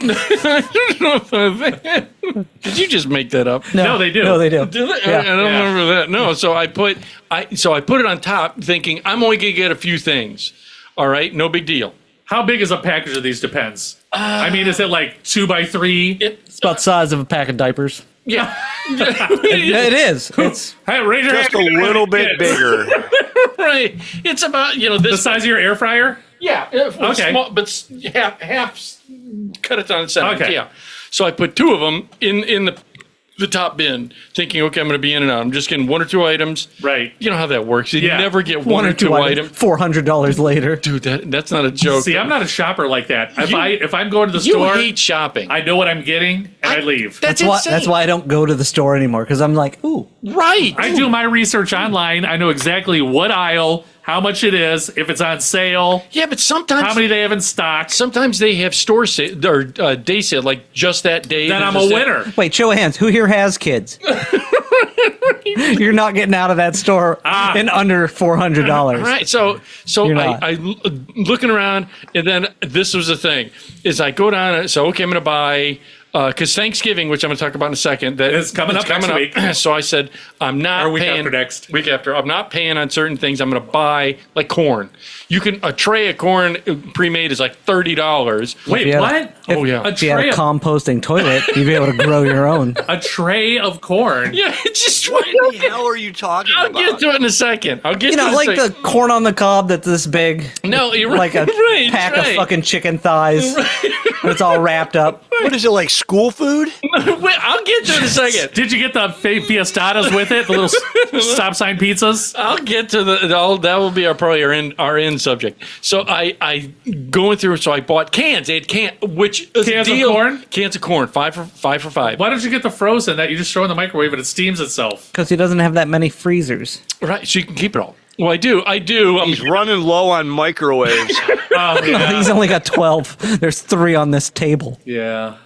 A: I don't know. Did you just make that up?
C: No, they do.
G: No, they do.
A: Did it?
G: Yeah.
A: I don't remember that. No, so I put it on top, thinking I'm only gonna get a few things. All right, no big deal.
C: How big is a package of these? Depends. I mean, is it like 2x3?
G: It's about the size of a pack of diapers.
A: Yeah,
G: It is. It's
C: Hey, raise your
H: Just a
C: hand.
H: little bit bigger.
A: right. It's about
C: The
A: this.
C: size of your air fryer?
A: Yeah,
C: Okay.
A: small, but half. Cut it down to 7.
C: Okay.
A: Yeah. So I put 2 of them in the top bin, thinking, okay, I'm going to be in and out. I'm just getting 1 or 2 items.
C: Right.
A: You know how that works. You
C: Yeah.
A: never get one or two items.
G: $400 later.
A: Dude, that's not a joke.
C: See, I'm not a shopper like that. If I'm going to the
A: you
C: store,
A: hate shopping.
C: I know what I'm getting and I leave.
A: That's
G: That's why I don't go to the store anymore because I'm like, ooh,
A: right.
C: I do my research online. I know exactly what aisle, how much it is, if it's on sale,
A: Yeah, but sometimes
C: how many they have in stock.
A: sometimes they have store sale or day sale, like just that day.
C: Then
A: there's
C: I'm a
A: sale.
C: winner.
G: wait, show of hands. Who here has kids? You're not getting out of that store in under $400.
A: Right. So
G: You're not.
A: I looking around, and then this was the thing: is I go down and so okay, I'm going to buy. Because Thanksgiving, which I'm going to talk about in a second, that
C: It's coming up next week.
A: So I said I'm not
C: Or week
A: paying
C: after next.
A: week after. I'm not paying on certain things. I'm going to buy like corn. You can a tray of corn pre-made is like $30.
C: Wait,
G: Yeah.
C: what?
A: Oh, yeah.
C: A
G: If you had
C: tray,
G: a
C: of,
G: composting toilet, you'd be able to grow your own.
C: a tray of corn.
A: Yeah, it's just
H: What the hell are you talking
A: I'll
H: about?
A: get to it in a second. I'll get
G: You
A: to
G: know,
A: it in a
G: like
A: second.
G: the corn on the cob that's this big,
A: No, you're right.
G: like a
A: right,
G: pack
A: right.
G: of fucking chicken thighs. It's all wrapped up.
H: What is it, like school food?
A: Wait, I'll get to it in a second.
C: Did you get the fiestadas with it? The little stop sign pizzas?
A: I'll get to that will be probably our end subject. So I going through. So I bought cans. They had which is a
C: Cans of
A: deal.
C: corn?
A: Cans of corn, 5 for 5.
C: Why don't you get the frozen that you just throw in the microwave and it steams itself?
G: Because he doesn't have that many freezers.
A: Right, so you can keep it all. Well, I do.
H: He's running low on microwaves.
C: Oh, yeah.
G: He's only got 12. There's 3 on this table.
C: Yeah.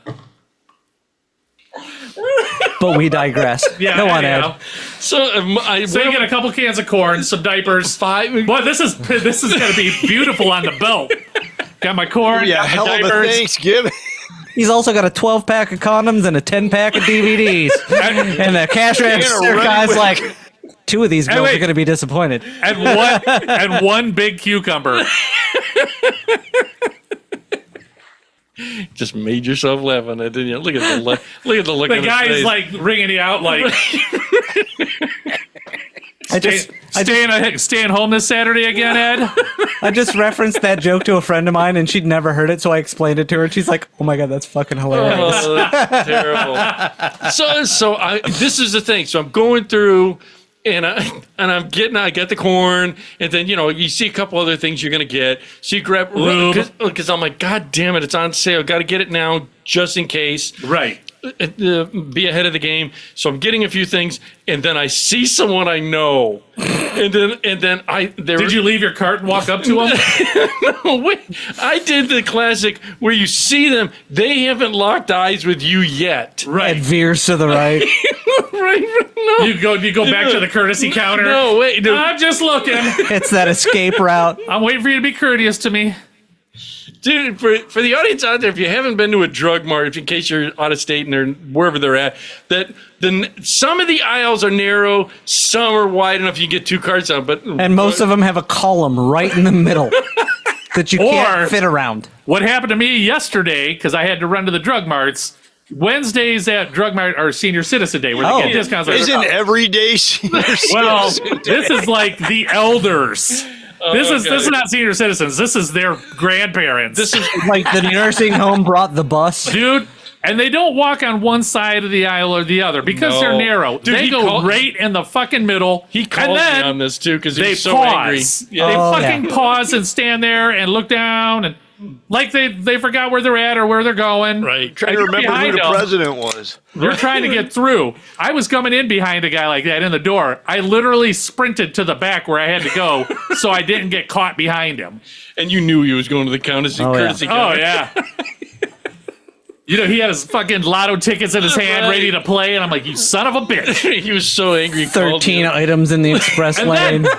G: But we digress.
C: Yeah.
G: Go on,
C: anyhow.
G: Ed.
A: So
C: So you get a couple cans of corn, some diapers.
A: 5.
C: Boy, this is gonna be beautiful on the belt. Got my corn,
H: Yeah,
C: got my
H: hell of a
C: diapers.
H: Thanksgiving.
G: He's also got a 12-pack of condoms and a 10-pack of DVDs. And the cash register
H: running
G: guy's
H: with-
G: like, 2 of these girls
C: wait.
G: are going to be disappointed.
C: and one big cucumber.
A: Just made yourself laugh on that, didn't you? Look at the look at the look.
C: The
A: on his
C: guy's
A: face.
C: like ringing you out like staying home this Saturday again, Ed.
G: I just referenced that joke to a friend of mine, and she'd nenever heard it, so I explained it to her, and she's like, oh my God, that's fucking hilarious.
A: Oh, that's terrible. This is the thing. So I'm going through, and I get the corn, and then you see a couple other things you're gonna get. So you grab because I'm like, God damn it, it's on sale. Got to get it now just in case.
C: Right.
A: Be ahead of the game. So I'm getting a few things, and then I see someone I know, and then
C: Did you leave your cart and walk up to him?
A: No, wait. I did the classic where you see them, they haven't locked eyes with you yet.
G: Ed
C: Right.
G: veers to the right.
A: Right? No.
C: You go back to the courtesy counter.
A: No, wait. No.
C: I'm just looking.
G: It's that escape route.
C: I'm waiting for you to be courteous to me.
A: Dude, for the audience out there, if you haven't been to a drug mart, in case you're out of state and they're wherever they're at, some of the aisles are narrow, some are wide enough you can get 2 carts out, but
G: And most of them have a column right in the middle that you
C: Or-
G: can't fit around.
C: What happened to me yesterday, because I had to run to the drug marts, Wednesdays at Drug Mart are Senior Citizen Day, where they get discounts.
H: Isn't every day senior
C: Well,
H: citizen
C: this is like the elders. This is not senior citizens. This is their grandparents.
A: this is
G: Like the nursing home brought the bus.
C: dude. And they don't walk on one side of the aisle or the other because
A: No.
C: they're narrow.
A: Dude,
C: they
A: he
C: go
A: called-
C: right in the fucking middle.
A: he called
C: and
A: me
C: then
A: on this too because he
C: they
A: was so
C: pause.
A: angry.
C: They
G: Oh,
C: fucking
G: yeah.
C: pause and stand there and look down and Like they forgot where they're at or where they're going.
A: Right.
H: Trying to remember who
C: behind
H: the
C: them.
H: president was.
C: They're trying to get through. I was coming in behind a guy like that in the door. I literally sprinted to the back where I had to go so I didn't get caught behind him.
A: And you knew he was going to the courtesy
G: yeah.
C: Oh, yeah. You know, he had his fucking lotto tickets in his hand
A: Right.
C: ready to play, and I'm like, you son of a bitch.
A: He was so angry. he called
G: 13
A: you.
G: items in the express
C: And
G: lane.
C: then-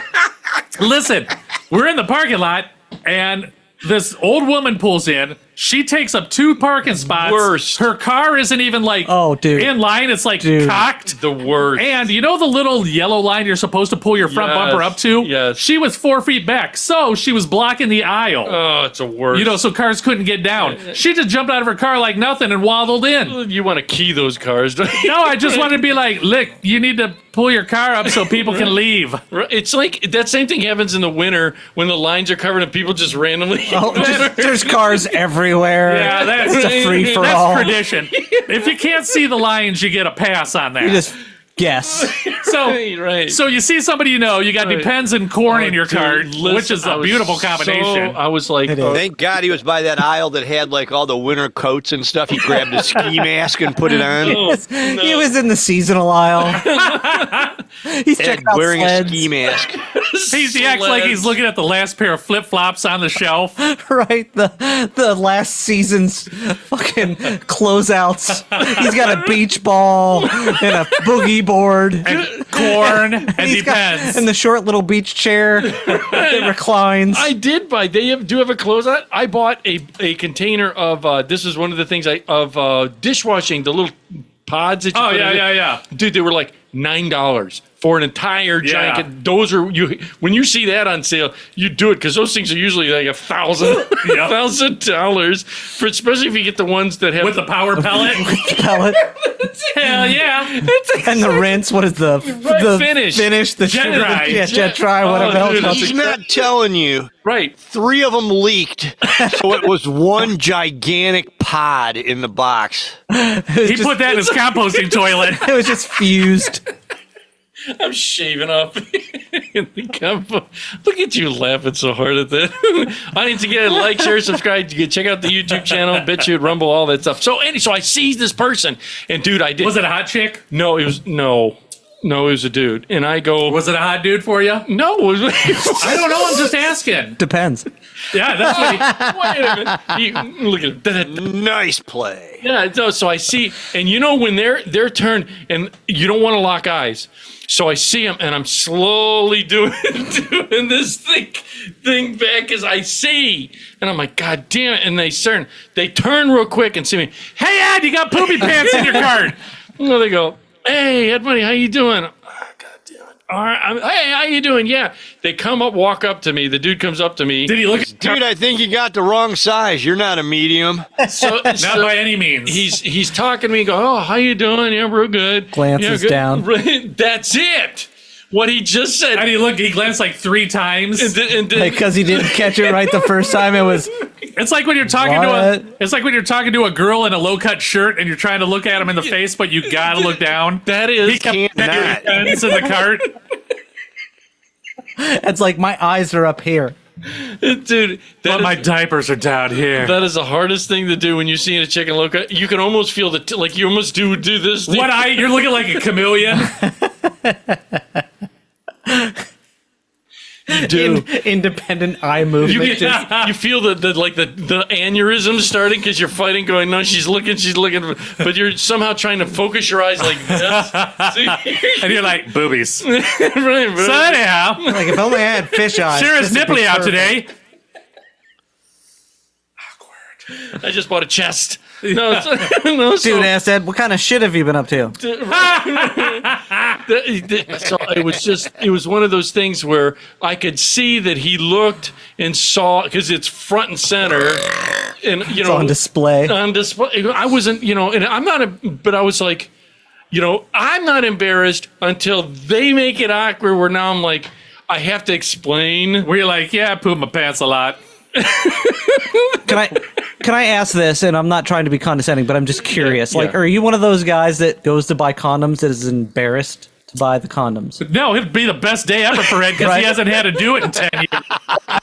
C: Listen, we're in the parking lot, and this old woman pulls in. She takes up 2 parking spots.
A: Worst.
C: Her car isn't even like
G: Oh, dude.
C: in line. It's like
G: Dude.
C: cocked.
A: The worst.
C: And you know the little yellow line you're supposed to pull your front
A: Yes,
C: bumper up to?
A: yes.
C: She was 4 feet back, so she was blocking the aisle.
A: Oh, it's a worst.
C: You know, so cars couldn't get down. She just jumped out of her car like nothing and waddled in.
A: you want to key those cars, don't you?
C: No, I just wanted to be like, look, you need to pull your car up so people can leave.
A: It's like that same thing happens in the winter when the lines are covered and people just randomly.
G: Oh, there's cars everywhere.
C: Yeah, that's
G: It's a free for all.
C: That's tradition. If you can't see the lines, you get a pass on that.
G: You just guess.
C: so,
A: right.
C: so you see somebody you know, you got
A: Right.
C: Depends and corn in your
A: Dude,
C: cart,
A: listen,
C: which is
A: I
C: a
A: was
C: beautiful combination.
A: I was like,
G: It is.
H: Thank God he was by that aisle that had like all the winter coats and stuff. He grabbed a ski mask and put it on.
G: He was in the seasonal aisle. He's
H: Ed
G: checking out
H: wearing
G: sleds.
H: a ski mask.
C: He acts like he's looking at the last pair of flip flops on the shelf.
G: Right, the last season's fucking closeouts. He's got a beach ball and a boogie board.
C: And corn and
G: He's got-
C: Depends.
G: and the short little beach chair that reclines.
A: I did buy. Do have a closeout. I bought a container of. This is one of the things of dishwashing. The little pods that you
C: Oh,
A: put
C: yeah,
A: in it.
C: yeah.
A: Dude, they were like $9 for an entire giant.
C: Yeah.
A: Those are you. When you see that on sale, you do it because those things are usually like $1,000 for, especially if you get the ones that have
C: With the power pellet.
G: pellet.
C: Hell yeah.
G: And the rinse, what is the
A: Finish.
G: the
C: Jet
G: sugar,
C: dry.
G: yeah, jet dry, whatever
A: Oh, dude,
G: else.
H: He's not telling you.
A: right.
H: 3 of them leaked, so it was one gigantic pod in the box.
C: He put that in his composting toilet.
G: It was just fused.
A: I'm shaving off in the combo. Look at you laughing so hard at that. Audience, again, like, share, subscribe. You can check out the YouTube channel, BitChute, Rumble, all that stuff. So I see this person, and dude, I did.
C: Was it a hot chick?
A: No, it was no, it was a dude, and I go,
C: Was it a hot dude for you?
A: no, it was.
C: I don't know. I'm just asking.
G: Depends.
C: Yeah, that's what he,
A: Wait a minute. Look at that.
H: Nice play.
A: Yeah, so I see, and you know when their turn, and you don't want to lock eyes. So I see him, and I'm slowly doing this thing back as I see, and I'm like, God damn it! And they turn real quick and see me.
C: hey, Ed, you got poopy pants in your cart.
A: No, they go, hey, Ed Money, how you doing? Oh, God damn it! All right, hey, how you doing? Yeah, they come up, walk up to me. The dude comes up to me.
C: Did he look?
H: Dude, I think you got the wrong size. You're not a medium.
A: So,
C: Not by any means.
A: he's talking to me. Go, oh, how you doing? Yeah, real good.
G: Glances
A: good.
G: down.
A: Right, that's it. What he just said.
C: How do you look? He glanced like 3 times.
A: And then-
G: Because he didn't catch it right the first time. It was
C: It's like when you're talking to a girl in a low cut shirt and you're trying to look at him in the face, but you gotta look down.
A: that is.
C: He kept
H: Can't not.
C: pens in the cart.
G: it's like my eyes are up here.
A: Dude,
C: But my diapers are down here.
A: that is the hardest thing to do when you see a chicken loca. You can almost feel like you almost do this thing.
C: What eye? You're looking like a chameleon.
A: You do.
G: Independent eye movement.
A: You, you feel the aneurysm starting because you're fighting, going, no, she's looking, but you're somehow trying to focus your eyes like this.
C: And you're like, boobies.
A: Right,
C: So anyhow,
G: like if only I had fish eyes.
C: sure
G: this
C: is
G: would be
C: nipply out
G: perfect.
C: today.
A: I just bought a chest. No, no, so,
G: Dude asked Ed, what kind of shit have you been up to?
A: so it was one of those things where I could see that he looked and saw, because it's front and center, and
G: It's on display.
A: on display. I wasn't, and I'm not, but I was like, I'm not embarrassed until they make it awkward. Where now I'm like, I have to explain.
C: Where you're like, yeah, I poop my pants a lot.
G: Can I ask this? And I'm not trying to be condescending, but I'm just curious.
A: Yeah.
G: Like, are you one of those guys that goes to buy condoms that is embarrassed to buy the condoms.
C: No, it'd be the best day ever for Ed because
G: Right.
C: he hasn't had to do it in 10 years.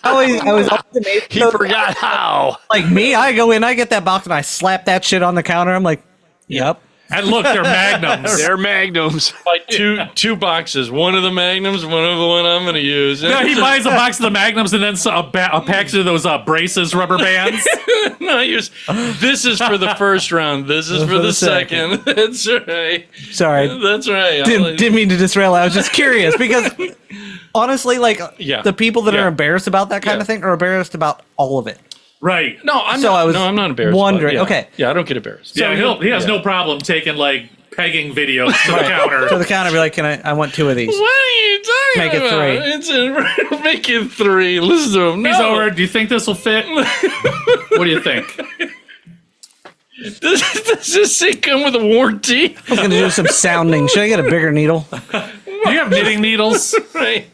G: I was always amazed.
H: He forgot how.
G: Like me, I go in, I get that box, and I slap that shit on the counter. I'm like, yep.
C: And look, they're magnums.
H: They're magnums.
A: Like two boxes. One of the Magnums, one of the one I'm going to use.
C: No, he buys a box of the magnums and then a package of those braces, rubber bands.
A: No, this is for the first round. This is for the second. That's right.
G: Sorry.
A: That's right.
G: Didn't mean to disrail. I was just curious because honestly, like
A: Yeah.
G: the people that
A: Yeah.
G: are embarrassed about that kind
A: Yeah.
G: of thing are embarrassed about all of it.
C: Right.
A: No, I'm
G: So
A: not.
G: I was
A: I'm not embarrassed.
G: wondering-
A: about it. Yeah.
G: okay.
A: Yeah, I don't get embarrassed.
C: Yeah, he has no problem taking like pegging videos to the counter.
G: To the counter, be like, I want 2 of these.
A: What are you talking
G: Make it
A: about?
G: 3.
A: Make it 3. Listen to him.
C: He's
A: No.
C: over. Do you think this will fit? What do you think?
A: Does this thing come with a warranty?
G: I was gonna do some sounding. Should I get a bigger needle?
C: Do you have knitting needles?
A: Right.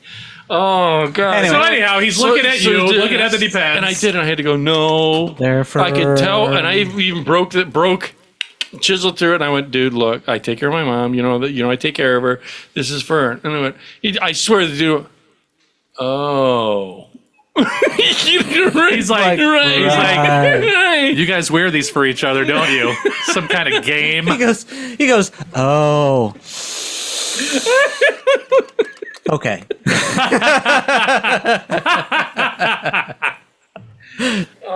A: Oh god.
G: Anyway.
C: So anyhow, he's looking at you, looking at the depends.
A: And I did. And I had to go. No.
G: There for
A: I could tell, and I even chiseled through it. And I went, dude, look, I take care of my mom. You know that. You know, I take care of her. This is for her. And I went. I swear the dude. Oh.
C: He's like,
A: right.
C: you guys wear these for each other, don't you? Some kind of game.
G: He goes, oh. Okay.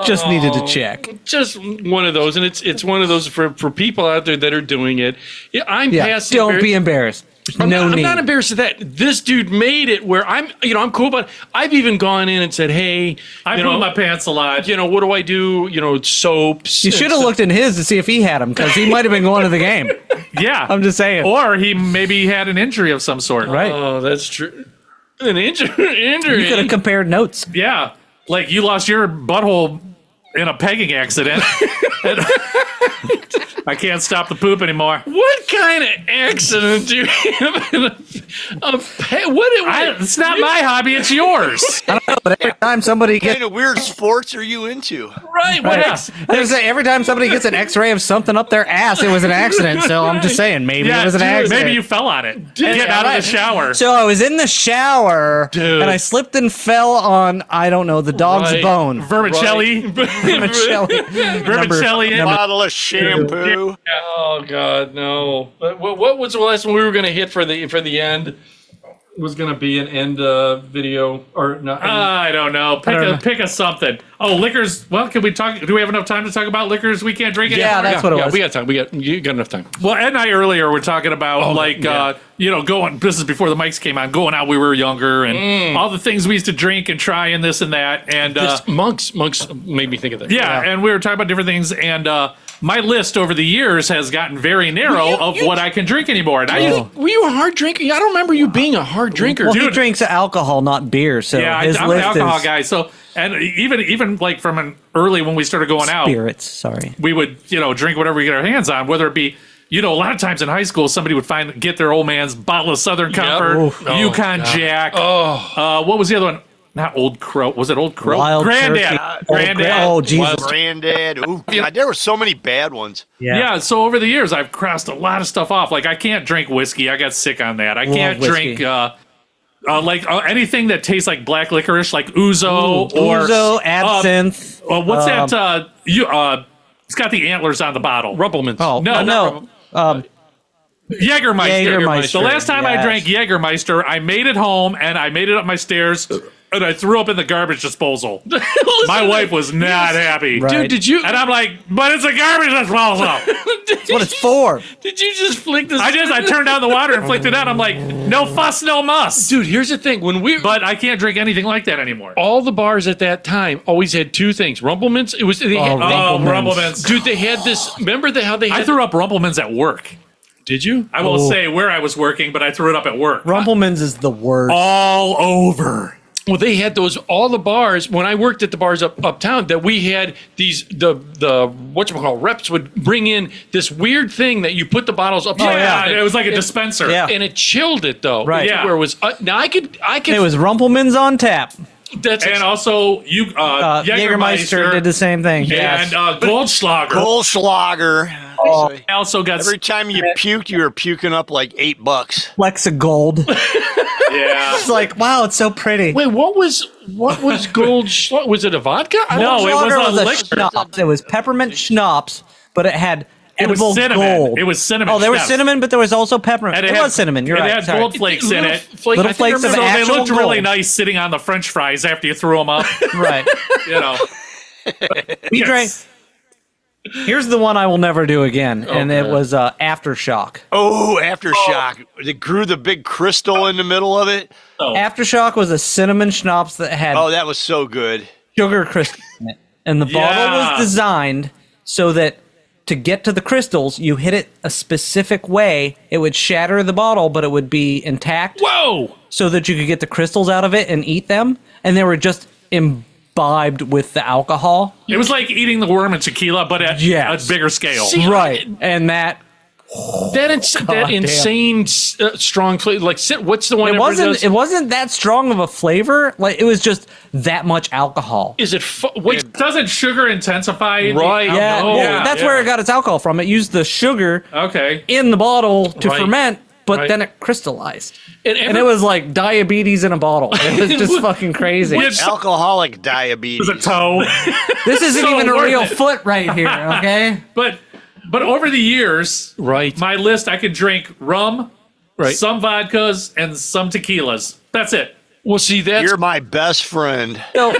G: Just needed to check.
A: Just one of those, and it's one of those for people out there that are doing it. Yeah, I'm
G: Yeah.
A: past.
G: Don't be embarrassed.
A: I'm
G: No
A: not,
G: need.
A: I'm not embarrassed of that. This dude made it where I'm cool, but I've even gone in and said, hey,
C: I
A: you
C: put
A: know,
C: my pants a lot.
A: what do I do? Soaps.
G: You should have looked in his to see if he had them because he might have been going to the game.
C: Yeah.
G: I'm just saying.
C: Or he maybe had an injury of some sort.
G: Right.
A: Oh, that's true. An injury.
G: You could have compared notes.
C: Yeah. Like you lost your butthole in a pegging accident. I can't stop the poop anymore.
A: What kind of accident do you have in
C: It's not my hobby, it's yours.
G: I don't know, but every time somebody
H: What
G: gets
H: kind of weird sports are you into?
A: right? What
C: Yeah.
G: I was gonna say, every time somebody gets an X-ray of something up their ass, it was an accident. So I'm just saying, maybe it was an
C: dude,
G: accident.
C: maybe you fell on it. Getting out of the shower.
G: So I was in the shower
A: Dude.
G: and I slipped and fell on the dog's
A: Right.
G: bone.
C: Vermicelli. Vermicelli.
H: Bottle of shampoo.
A: Oh God, no! What was the last one we were gonna hit for the end? Was gonna be an end video or not?
C: I don't know. Pick a something. Oh, liquors. Well, can we talk? Do we have enough time to talk about liquors we can't drink anymore?
G: Yeah, that's what it was.
A: We got time. You got enough time.
C: Well, Ed and I earlier were talking about going. This is before the mics came on. Going out, we were younger, and all the things we used to drink and try, and this and that, and
A: Monks made me think of that.
C: yeah, and we were talking about different things, and my list over the years has gotten very narrow of what I can drink anymore. And
A: Were you a hard drinker? I don't remember you being a hard drinker.
G: Well, he
C: Dude.
G: drinks alcohol, not beer. So
C: yeah,
G: his
C: I'm
G: list
C: an alcohol
G: is
C: guy. So, and even like from an early when we started going out,
G: spirits. Sorry.
C: we would drink whatever we get our hands on, whether it be a lot of times in high school somebody would get their old man's bottle of Southern Comfort,
G: Oof.
C: Yukon Jack. What was the other one? Not Old Crow. Was it Old Crow?
G: Wild
C: Granddad.
G: Turkey.
C: Granddad.
G: Oh, Jesus.
H: Granddad. Ooh, God, there were so many bad ones.
C: Yeah. So over the years, I've crossed a lot of stuff off. Like I can't drink whiskey. I got sick on that. I can't
G: whiskey.
C: drink anything that tastes like black licorice, like ouzo or
G: Ouzo, absinthe.
C: what's that? It's got the antlers on the bottle.
A: Rumplemans.
G: Oh,
C: No. Jägermeister.
G: Jägermeister,
C: The last time I
G: yes.
C: drank Jägermeister, I made it home and I made it up my stairs and I threw up in the garbage disposal. My wife was not happy.
G: Right.
A: Dude, did you?
C: And I'm like, but it's a garbage disposal.
G: That's what it's for.
A: Did you just flick this?
C: I turned down the water and flicked it out. I'm like, no fuss, no muss.
A: Dude, here's the thing.
C: But I can't drink anything like that anymore.
A: all the bars at that time always had two things: Rumplemans. It was they had,
C: Rumplemans.
A: dude. They had this. Remember how they had?
C: I threw up Rumplemans at work.
A: Did you?
C: I won't say where I was working, but I threw it up at work.
G: Rumplemans is the worst.
C: All over.
A: Well, they had those all the bars when I worked at the bars uptown that we had these the whatchamacallit reps would bring in this weird thing that you put the bottles up.
C: Yeah, it was like a dispenser.
G: Yeah.
A: and it chilled it though.
G: Right.
C: Yeah.
A: Where it was now I could
G: It was Rumplemans on tap.
A: that's
C: And also,
G: Jägermeister did the same thing.
C: and Goldschlager.
H: Goldschlager. obviously.
C: I also got
H: Every time you puked, you were puking up like $8.
G: Flecks of gold.
C: yeah.
G: It's like, wow, it's so pretty.
A: Wait, what was gold? Was it a vodka?
C: No, it
G: Lager
C: was a
G: a
C: liquor.
G: schnapps. It was peppermint schnapps, but it had
C: It was
G: edible
C: cinnamon.
G: gold.
C: It was cinnamon.
G: Oh, there was
C: schnapps.
G: cinnamon, but there was also peppermint.
C: And
G: It
C: had-
G: was cinnamon. You're
C: and
G: right.
C: It had
G: Sorry.
C: gold flakes in it.
G: Little flakes of
C: So they
G: actual
C: looked really
G: gold.
C: nice sitting on the French fries after you threw them up.
G: Right.
C: You know.
G: We drank. Here's the one I will never do again, and it was Aftershock.
H: Oh, Aftershock. It grew the big crystal in the middle of it.
G: Aftershock was a cinnamon schnapps that had
H: Oh, that was so good.
G: sugar crystals in it, and the bottle
C: Yeah.
G: was designed so that to get to the crystals, you hit it a specific way. It would shatter the bottle, but it would be intact,
A: Whoa!
G: so that you could get the crystals out of it and eat them. And they were just imbibed with the alcohol.
C: It was like eating the worm in tequila, but at
G: Yes.
C: a bigger scale.
A: See,
G: Right, and that
A: that
G: damn.
A: insane strong flavor. Like, what's the one?
G: it
A: everyone
G: wasn't.
A: does?
G: It wasn't that strong of a flavor. Like it was just that much alcohol.
A: Is it? Wait,
C: Doesn't sugar intensify? the
A: Right.
G: Yeah,
C: alcohol?
G: well, that's where it got its alcohol from. It used the sugar
C: Okay.
G: in the bottle to
A: Right.
G: ferment, but
A: Right.
G: then it crystallized.
A: and
G: And it was like diabetes in a bottle. It was just fucking crazy.
C: It's
H: Alcoholic diabetes.
C: a toe.
G: This isn't
C: so
G: even a
C: worth
G: real
C: it.
G: foot right here, okay?
C: But over the years,
A: right.
C: my list, I could drink rum,
A: Right.
C: some vodkas, and some tequilas. That's it.
A: Well, see, that's
H: You're my best friend.
G: So,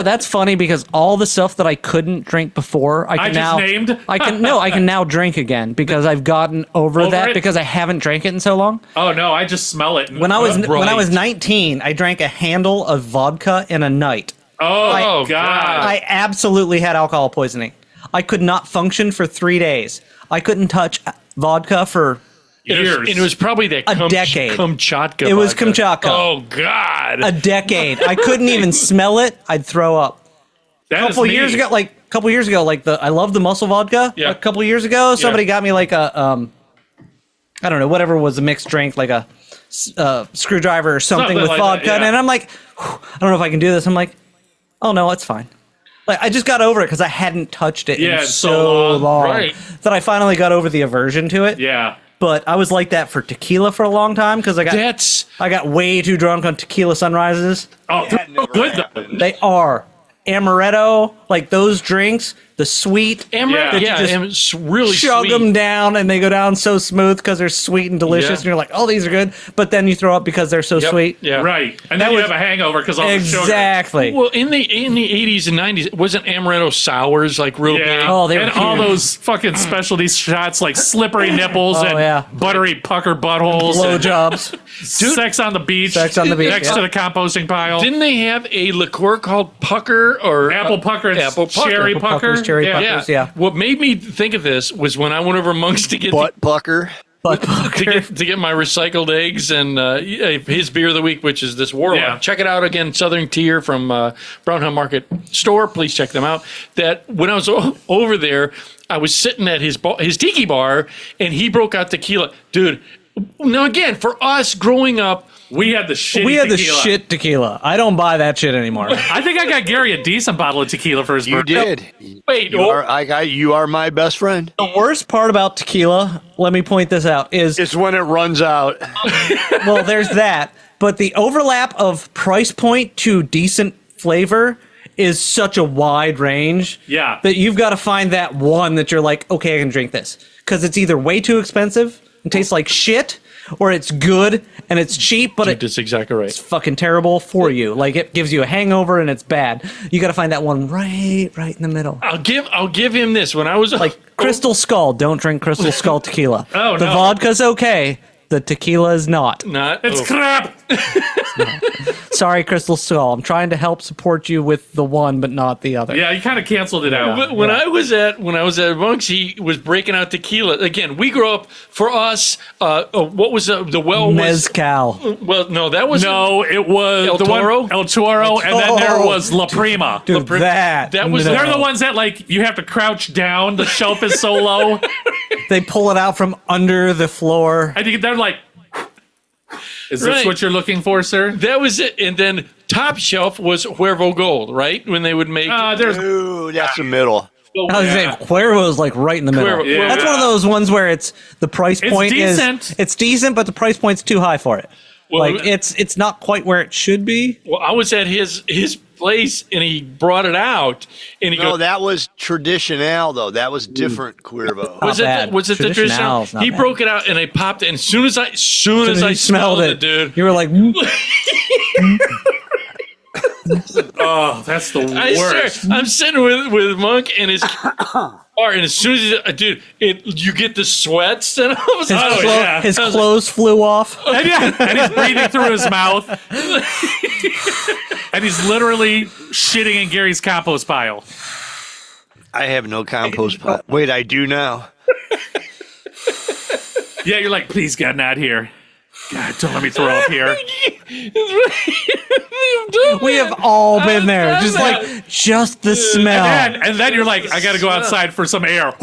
G: that's funny because all the stuff that I couldn't drink before, I can
C: just
G: now
C: named?
G: I can now drink again because I've gotten over that
C: it?
G: because I haven't drank it in so long.
C: Oh no, I just smell it.
G: When I was
A: Right.
G: 19, I drank a handle of vodka in a night.
C: oh god.
G: I absolutely had alcohol poisoning. I could not function for 3 days. I couldn't touch vodka for.
C: Years.
A: and it was probably that
G: decade.
A: Kamchatka.
G: It was
A: vodka.
G: Kamchatka.
A: Oh God.
G: A decade. I couldn't even smell it. I'd throw up.
C: That is
G: couple
C: me.
G: years ago, I love the muscle vodka.
A: Yeah.
G: A couple years ago, somebody got me like a I don't know, whatever was a mixed drink, like a screwdriver or something
C: Something
G: with
C: like
G: vodka,
C: that, yeah.
G: and I'm like, I don't know if I can do this. I'm like, oh no, it's fine. Like I just got over it because I hadn't touched it
C: Yeah,
G: in
C: it's
G: so
C: so long.
G: long
A: Right.
G: that I finally got over the aversion to it.
C: Yeah.
G: But I was like that for tequila for a long time because I got way too drunk on tequila sunrises.
C: Oh, they're so good though.
G: They are amaretto, like those drinks, the sweet.
A: Amaretto,
C: Yeah.
A: yeah, and it's really
G: Chug
A: sweet.
G: them down, and they go down so smooth because they're sweet and delicious,
A: Yeah.
G: and you're like, "Oh, these are good." But then you throw up because they're so
A: Yep,
G: sweet.
A: Yeah.
C: Right. And then you have a hangover because all the sugar.
G: Exactly.
A: Well, in the 80s and 90s, wasn't amaretto sours like real big?
C: Yeah.
G: Oh, they were
C: and all
G: huge.
C: those fucking specialty shots like slippery nipples and
G: yeah.
C: buttery pucker buttholes. and
G: Blowjobs.
C: sex on the beach.
G: Sex on the beach,
C: Next
G: yeah.
C: to the composting pile.
A: Didn't they have a liqueur called Pucker or
C: Apple pucker, and
A: Apple pucker.
C: cherry
A: Apple
C: pucker.
G: puckers, cherry
C: yeah.
G: puckers. Yeah.
A: What made me think of this was when I went over Monk's to get
H: Butt pucker.
G: But
A: to get my recycled eggs and his beer of the week, which is this Warlock.
C: Yeah.
A: Check it out again, Southern Tier from Brownhill Market Store. Please check them out. That when I was over there, I was sitting at his tiki bar, and he broke out tequila, dude. Now again, for us growing up,
C: We had the shitty
G: we had the
C: tequila.
G: shit tequila. I don't buy that shit anymore.
C: I think I got Gary a decent bottle of tequila for his
H: You
C: birthday.
H: did.
A: wait,
H: You are my best friend.
G: The worst part about tequila, let me point this out, is
H: It's when it runs out.
G: well, there's that, but the overlap of price point to decent flavor is such a wide range.
C: Yeah.
G: That you've got to find that one that you're like, okay, I can drink this. Because it's either way too expensive and tastes like shit, or it's good and it's cheap, but it's
A: that's exactly right.
G: fucking terrible for you. Like it gives you a hangover and it's bad. You got to find that one right in the middle.
A: I'll give him this. When I was
G: Like Crystal Skull, don't drink Crystal Skull tequila.
C: Oh,
G: the
C: no.
G: vodka's okay. The tequila is not.
A: not
C: It's crap.
G: Sorry, Crystal Skull. I'm trying to help support you with the one, but not the other.
C: Yeah, you kind of canceled it out.
A: When I was at Monk's, he was breaking out tequila. Again, we grew up. For us, what was the well?
G: Mezcal.
A: Well, no, that was
C: No, it was
A: El
C: the
A: Toro?
C: one El Toro, and then there was La Prima.
G: Dude, that.
A: that was-
G: no.
C: They're the ones that like you have to crouch down. The shelf is so low.
G: They pull it out from under the floor.
C: I think they're like, is this
A: Right.
C: what you're looking for, sir?
A: That was it. And then top shelf was Huervo Gold, right? When they would make
C: There's
H: Ooh, that's the middle.
G: I was saying Cuervo's like right in the middle.
A: Cuervo, yeah.
G: That's one of those ones where it's the price point
C: decent.
G: it's decent, but the price point's too high for it.
A: Well,
G: like it's not quite where it should be.
A: Well, I was at his place and he brought it out and he
H: No,
A: goes,
H: that was Traditional, though. That was different Cuervo.
A: was
G: bad.
A: it the traditional?
G: Traditional's not
A: He
G: bad.
A: broke it out and I popped it. And as soon as I smelled it, dude,
G: You were like,
C: Oh, that's the
A: I
C: worst.
A: swear, I'm sitting with Monk and his car, and as soon as dude, you get the sweats and all of a sudden,
C: yeah.
G: his
A: I was
G: clothes flew off.
C: And he's breathing through his mouth. And he's literally shitting in Gary's compost pile.
H: I have no compost pile. Wait, I do now.
C: Yeah, you're like, please, God, not here. God, don't let me throw up here.
G: We have all been there. Just the smell.
C: And then you're like, I got to go outside for some air.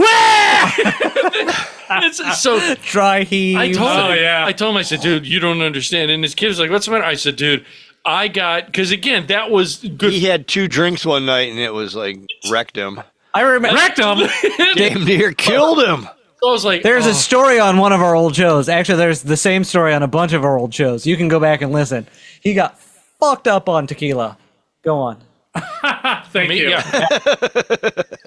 A: It's so
G: Dry heave.
A: I told him.
C: Oh, yeah.
A: I told him. I said, "Dude, you don't understand." And his kid was like, "What's the matter?" I said, "Dude, I got because again, that was good."
H: He had 2 drinks one night and it was like wrecked him.
G: I remember.
C: Rectum.
H: Damn near killed him.
A: I was like,
G: There's
A: oh.
G: a story on one of our old shows. Actually, there's the same story on a bunch of our old shows. You can go back and listen. He got fucked up on tequila. Go on.
C: Thank you.
A: Yeah.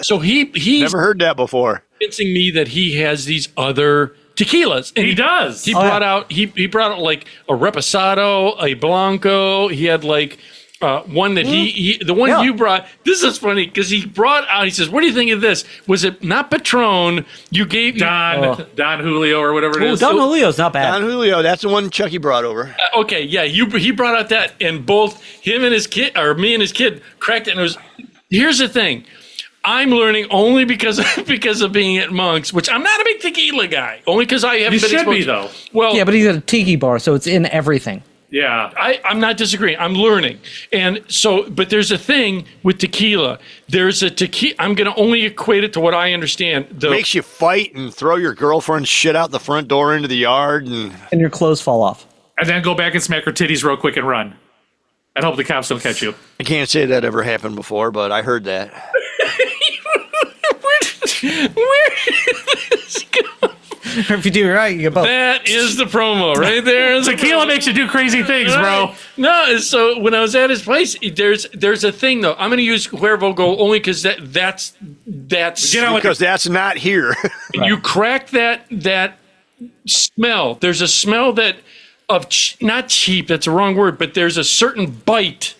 A: So he's
H: Never heard that before.
A: convincing me that he has these other tequilas. And
C: He does.
A: He
C: Oh,
A: brought out he brought out like a Reposado, a Blanco. He had like one that he the one
G: Yeah.
A: you brought. This is funny because he brought out. He says, "What do you think of this? Was it not Patron? You gave
C: Don Julio or whatever it
G: Ooh,
C: is.
G: Don Julio's not bad.
H: Don Julio, that's the one Chucky brought over.
A: Okay, yeah, he brought out that, and both him and his kid, or me and his kid, cracked it. And it was. Here's the thing, I'm learning only because of being at Monk's, which I'm not a big tequila guy. Only because I haven't
C: You
A: been
C: should
A: exposed
C: be,
A: to-
C: though.
A: Well,
G: Yeah, but he's at a tiki bar, so it's in everything.
C: Yeah.
A: I'm not disagreeing. I'm learning. And so, but there's a thing with tequila. There's a tequila. I'm going to only equate it to what I understand.
H: Makes you fight and throw your girlfriend's shit out the front door into the yard. And
G: And your clothes fall off.
C: And then go back and smack her titties real quick and run. And hope the cops don't catch you.
H: I can't say that ever happened before, but I heard that.
A: Where did this go?
G: If you do it right, you get both.
A: That is the promo right there.
C: Tequila makes you do crazy things, bro.
A: No, so when I was at his place, there's a thing though. I'm going to use Cuervo Gold only because that's
C: Get on with
H: Because that's not here.
A: you crack that smell. There's a smell that of not cheap. That's the wrong word, but there's a certain bite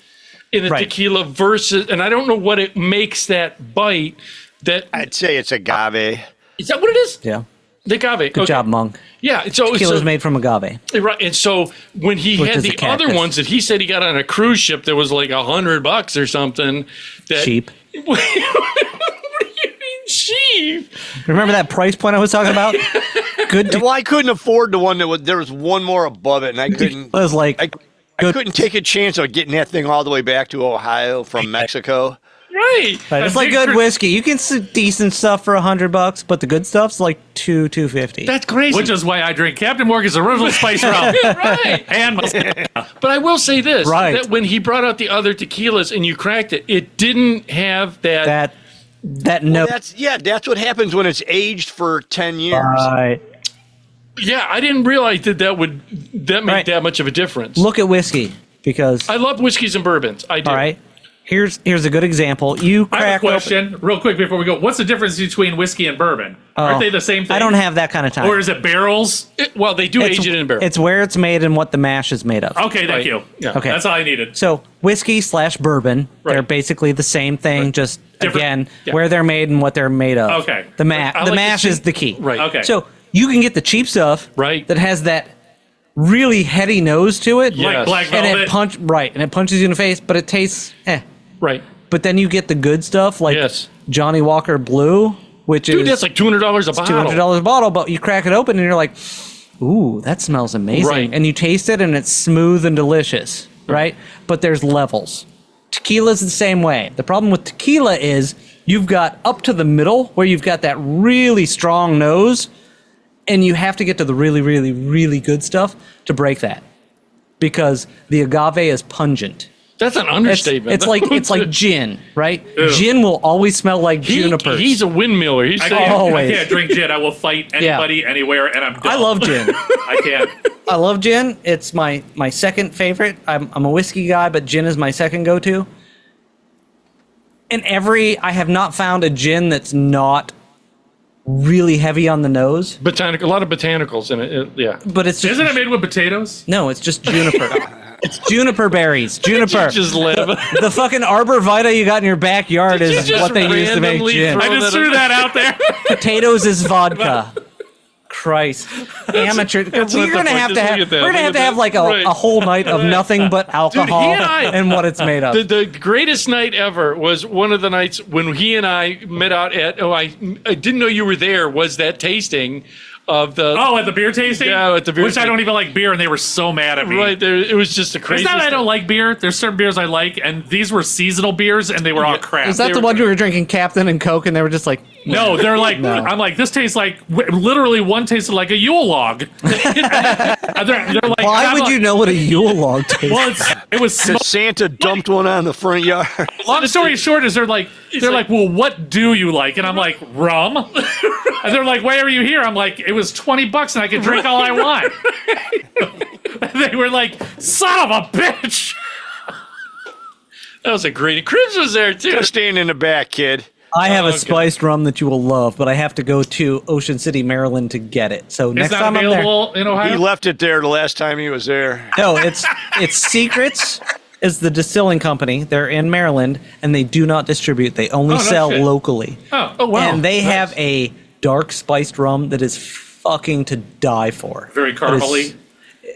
A: in the
G: Right.
A: tequila versus, and I don't know what it makes that bite. That
H: I'd say it's agave.
A: is that what it is?
G: Yeah.
A: The agave.
G: Good job, Monk.
A: Yeah. So
G: Tequila's made from agave.
A: right, and so when he
G: Which
A: had
G: is a
A: the other
G: cactus.
A: ones that he said he got on a cruise ship that was like $100 or something. That,
G: Cheap.
A: What do you mean cheap?
G: Remember that price point I was talking about? Good.
H: Well, I couldn't afford the one that was. There was one more above it, and I couldn't.
G: It was like
H: I couldn't take a chance of getting that thing all the way back to Ohio from Mexico.
A: Right.
G: Right, it's like good whiskey. You can see decent stuff for $100, but the good stuff's like $250.
A: That's crazy.
C: Which is why I drink Captain Morgan's original spice rum.
A: right.
C: And
A: But I will say this:
G: Right.
A: that when he brought out the other tequilas and you cracked it, it didn't have that.
G: that note.
H: That's what happens when it's aged for 10 years.
G: Right.
A: Yeah, I didn't realize that would make
G: Right.
A: that much of a difference.
G: Look at whiskey because.
A: I love whiskeys and bourbons. I do.
G: All right. Here's a good example. You
C: I have a
G: crack open.
C: question, real quick before we go. What's the difference between whiskey and bourbon? Aren't they the same thing?
G: I don't have that kind of time.
C: Or is it barrels?
A: Well, they do age it in barrel.
G: It's where it's made and what the mash is made of.
C: Okay, thank
A: Right.
C: you.
A: Yeah.
G: Okay.
C: That's all I needed.
G: So whiskey / bourbon, they're
A: Right.
G: basically the same thing, just
C: Different-
G: again
A: yeah.
G: where they're made and what they're made of.
C: Okay.
G: The
A: I like to
G: mash
A: see-
G: is the key.
A: Right.
C: Okay.
G: So you can get the cheap stuff,
A: Right.
G: that has that really heady nose to it,
A: Yes.
C: Like black
G: and
C: velvet.
G: it punches you in the face, but it tastes
A: right.
G: But then you get the good stuff like
A: Yes.
G: Johnny Walker Blue, which
A: Dude,
G: is
A: that's like $200 a bottle.
G: $200 a bottle, but you crack it open and you're like, ooh, that smells amazing.
A: Right.
G: And you taste it and it's smooth and delicious, right? But there's levels. Tequila's the same way. The problem with tequila is you've got up to the middle where you've got that really strong nose, and you have to get to the really, really, really good stuff to break that. Because the agave is pungent.
A: That's an understatement.
G: It's like gin, right? Gin will always smell like juniper.
A: He's a windmiller. He's
C: I
G: Always.
C: can't drink gin. I will fight anybody, anywhere, and I'm done.
G: I love gin.
C: I can't.
G: I love gin. It's my second favorite. I'm a whiskey guy, but gin is my second go-to. And I have not found a gin that's not really heavy on the nose.
A: a lot of botanicals in it. Yeah.
G: But it's just
C: Isn't it made with potatoes?
G: no, it's just juniper. It's juniper berries. Juniper.
A: You just live.
G: The fucking arbor vitae you got in your backyard
A: Did you
G: is
A: just
G: what they use to make
A: randomly
G: gin.
A: throw
C: I just threw that out there.
G: Potatoes is vodka. Christ, amateur. We're
A: not the
G: gonna
A: point.
G: have
A: Just
G: to
A: look at that.
G: we're gonna
A: Look
G: have
A: at
G: to have
A: that.
G: like
A: Right.
G: a whole night of nothing but alcohol
A: he and I-
G: and what it's made of.
A: The greatest night ever was one of the nights when he and I met out at. I didn't know you were there. Was that tasting of the?
C: Oh, at the beer tasting?
A: Yeah, at the beer
C: Which I
A: tasting.
C: don't even like beer, and they were so mad at me.
A: Right there, it was just a
C: It's
A: crazy.
C: not that I don't like beer. There's certain beers I like, and these were seasonal beers, and they were all crap.
G: Is that the one you were drinking Captain and Coke and they were just like,
C: No, they're like, I'm like, this tastes like, literally one tasted like a Yule log. they're like,
G: why
C: I'm
G: would
C: like-
G: you know what a Yule log tastes?
C: Well, it was
H: Because Santa dumped one on the front yard.
C: long story short is they're like, well, what do you like? And I'm like, rum. And they're like, why are you here? I'm like, it was $20 and I could drink all I want. They were like, son of a bitch.
A: That was a great. Cribs was there too.
H: Just stand in the back, kid.
G: I have a spiced rum that you will love, but I have to go to Ocean City, Maryland to get it. So
C: It's
G: next
C: not
G: time I'm there.
C: available in
H: He
C: Ohio.
H: left it there the last time he was there.
G: No, it's Secrets is the distilling company. They're in Maryland and they do not distribute. They only
C: no
G: sell
C: shit.
G: locally.
C: Oh, wow.
G: And they have a dark spiced rum that is fucking to die for.
C: Very
G: It is-
C: caramely.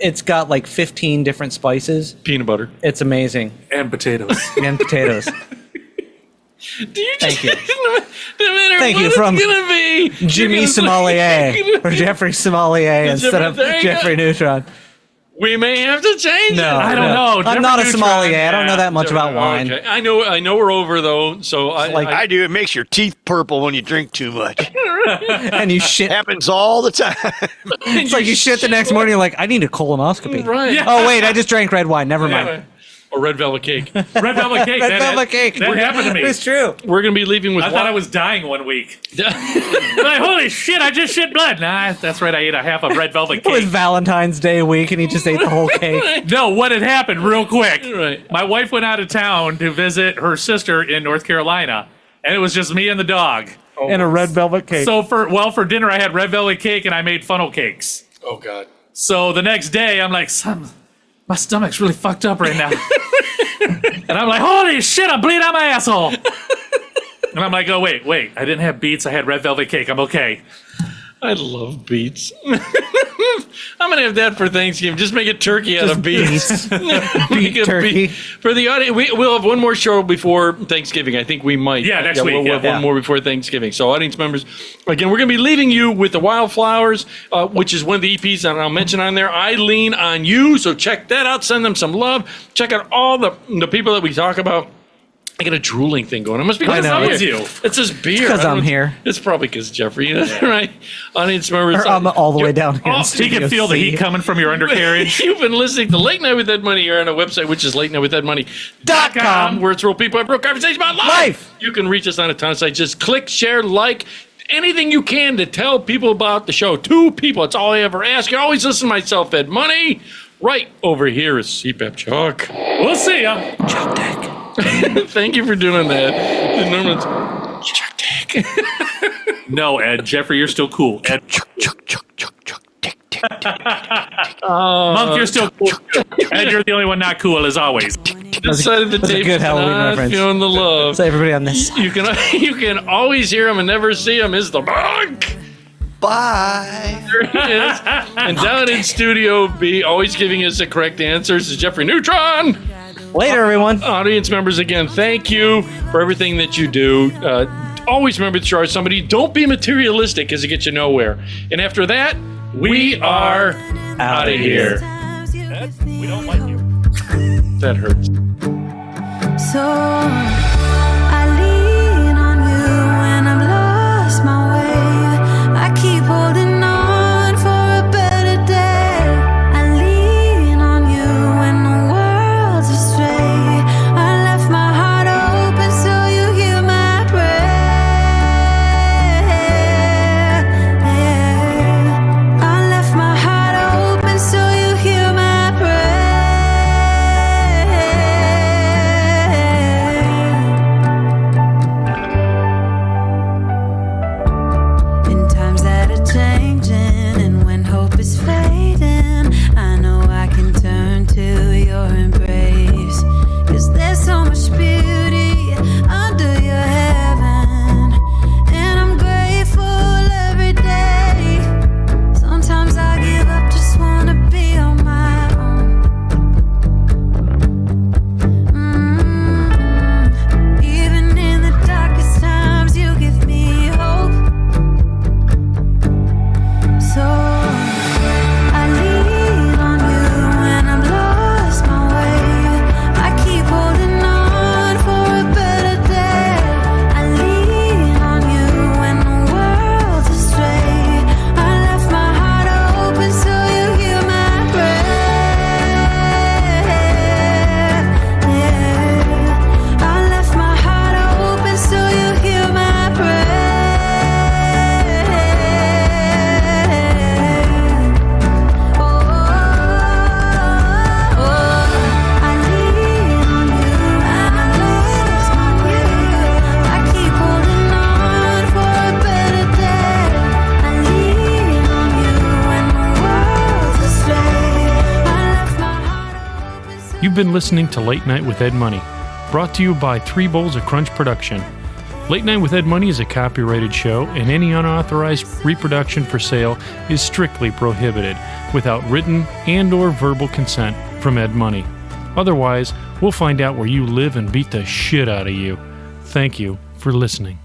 G: It's got like 15 different spices.
A: Peanut butter.
G: It's amazing.
C: And potatoes.
G: And potatoes.
A: Do you
G: Thank you.
A: No matter
G: Thank
A: what
G: you
A: it's
G: from
A: gonna be.
G: Jimmy
A: you're gonna say-
G: Sommelier or Jeffrey Sommelier instead of
A: there you go.
G: Jeffrey Neutron.
A: We may have to change
G: No,
A: it.
C: I don't know.
G: I'm
C: Jeffrey
G: not a
C: Neutron,
G: sommelier. I don't know
C: yeah.
G: that much about wine.
A: Okay. I know we're over though, so
G: like-
H: I do. It makes your teeth purple when you drink too much.
G: And you shit.
H: Happens all the time.
G: It's like you shit the next morning. You're like, I need a colonoscopy.
A: right.
C: Yeah.
G: Oh wait, I just drank red wine. Never mind.
A: Or red velvet cake.
C: Red velvet cake.
G: Red velvet cake.
C: That happened to me.
G: It's true.
A: We're gonna be leaving with.
C: I thought I was dying one week. Like, holy shit, I just shit blood. Nah, that's right. I ate a half of red velvet
G: It was
C: cake.
G: Valentine's Day week, and he just ate the whole cake.
C: No, what had happened real quick.
A: Right.
C: My wife went out of town to visit her sister in North Carolina, and it was just me and the dog.
G: And a red velvet cake.
C: So for dinner, I had red velvet cake and I made funnel cakes.
A: Oh God.
C: So the next day, I'm like, son, my stomach's really fucked up right now. And I'm like, holy shit, I'm bleeding out my asshole. And I'm like, oh, wait, I didn't have beets. I had red velvet cake. I'm okay.
A: I love beets. I'm gonna have that for Thanksgiving. Just make it turkey out of beets. Make it
G: turkey.
A: For the audience, we'll have one more show before Thanksgiving. I think we might.
C: Yeah, next week,
A: We'll have
G: yeah.
A: one more before Thanksgiving. So, audience members, again, we're gonna be leaving you with the Wildflowers, which is one of the EPs that I'll mention on there. I Lean on You. So check that out. Send them some love. Check out all the people that we talk about. I got a drooling thing going. It must be
G: I
A: because
G: know.
A: I'm
C: It's
A: here.
C: you.
A: It's this beer.
G: It's 'cause
A: I don't
G: I'm
A: know.
G: here.
A: It's probably because Jeffrey, right? Audience members,
G: Or I'm all the way down here. in
C: You
G: Studio
C: can feel the
G: C.
C: heat coming from your undercarriage.
A: You've been listening to Late Night with Ed Money here on our website, which is latenightwithedmoney.com, where it's real people have real conversations about life. You can reach us on a ton of sites. Just click, share, like, anything you can to tell people about the show. 2 people. It's all I ever ask. You always listen to myself, Ed Money. Right over here is CPAP Chuck.
C: We'll see ya.
A: Thank you for doing that. Norman's Chuck Dick.
C: No, Ed. Jeffrey, you're still cool. Ed,
H: Chuck, tick, tick.
C: Monk, you're still cool. Ed, you're the only one not cool, as always.
A: This side of the
G: that's a
A: tape
G: good
A: is
G: Halloween
A: not
G: reference.
A: feeling the love.
G: So everybody on this.
A: You can always hear him and never see him is the bug.
H: Bye.
A: There he is. And down in Studio B, always giving us the correct answers, is Jeffrey Neutron.
G: Later, everyone.
A: Audience members, again, thank you for everything that you do. Always remember to charge somebody. Don't be materialistic because it gets you nowhere. And after that, we are out of here.
C: We don't like you.
A: That hurts.
I: So I lean on you when I've lost my way. I keep holding on for a better day. I lean on you when the world's astray.
E: You've been listening to Late Night with Ed Money, brought to you by 3 Bowls of Crunch Production. Late Night with Ed Money is a copyrighted show, and any unauthorized reproduction for sale is strictly prohibited without written and or verbal consent from Ed Money. Otherwise, we'll find out where you live and beat the shit out of you. Thank you for listening.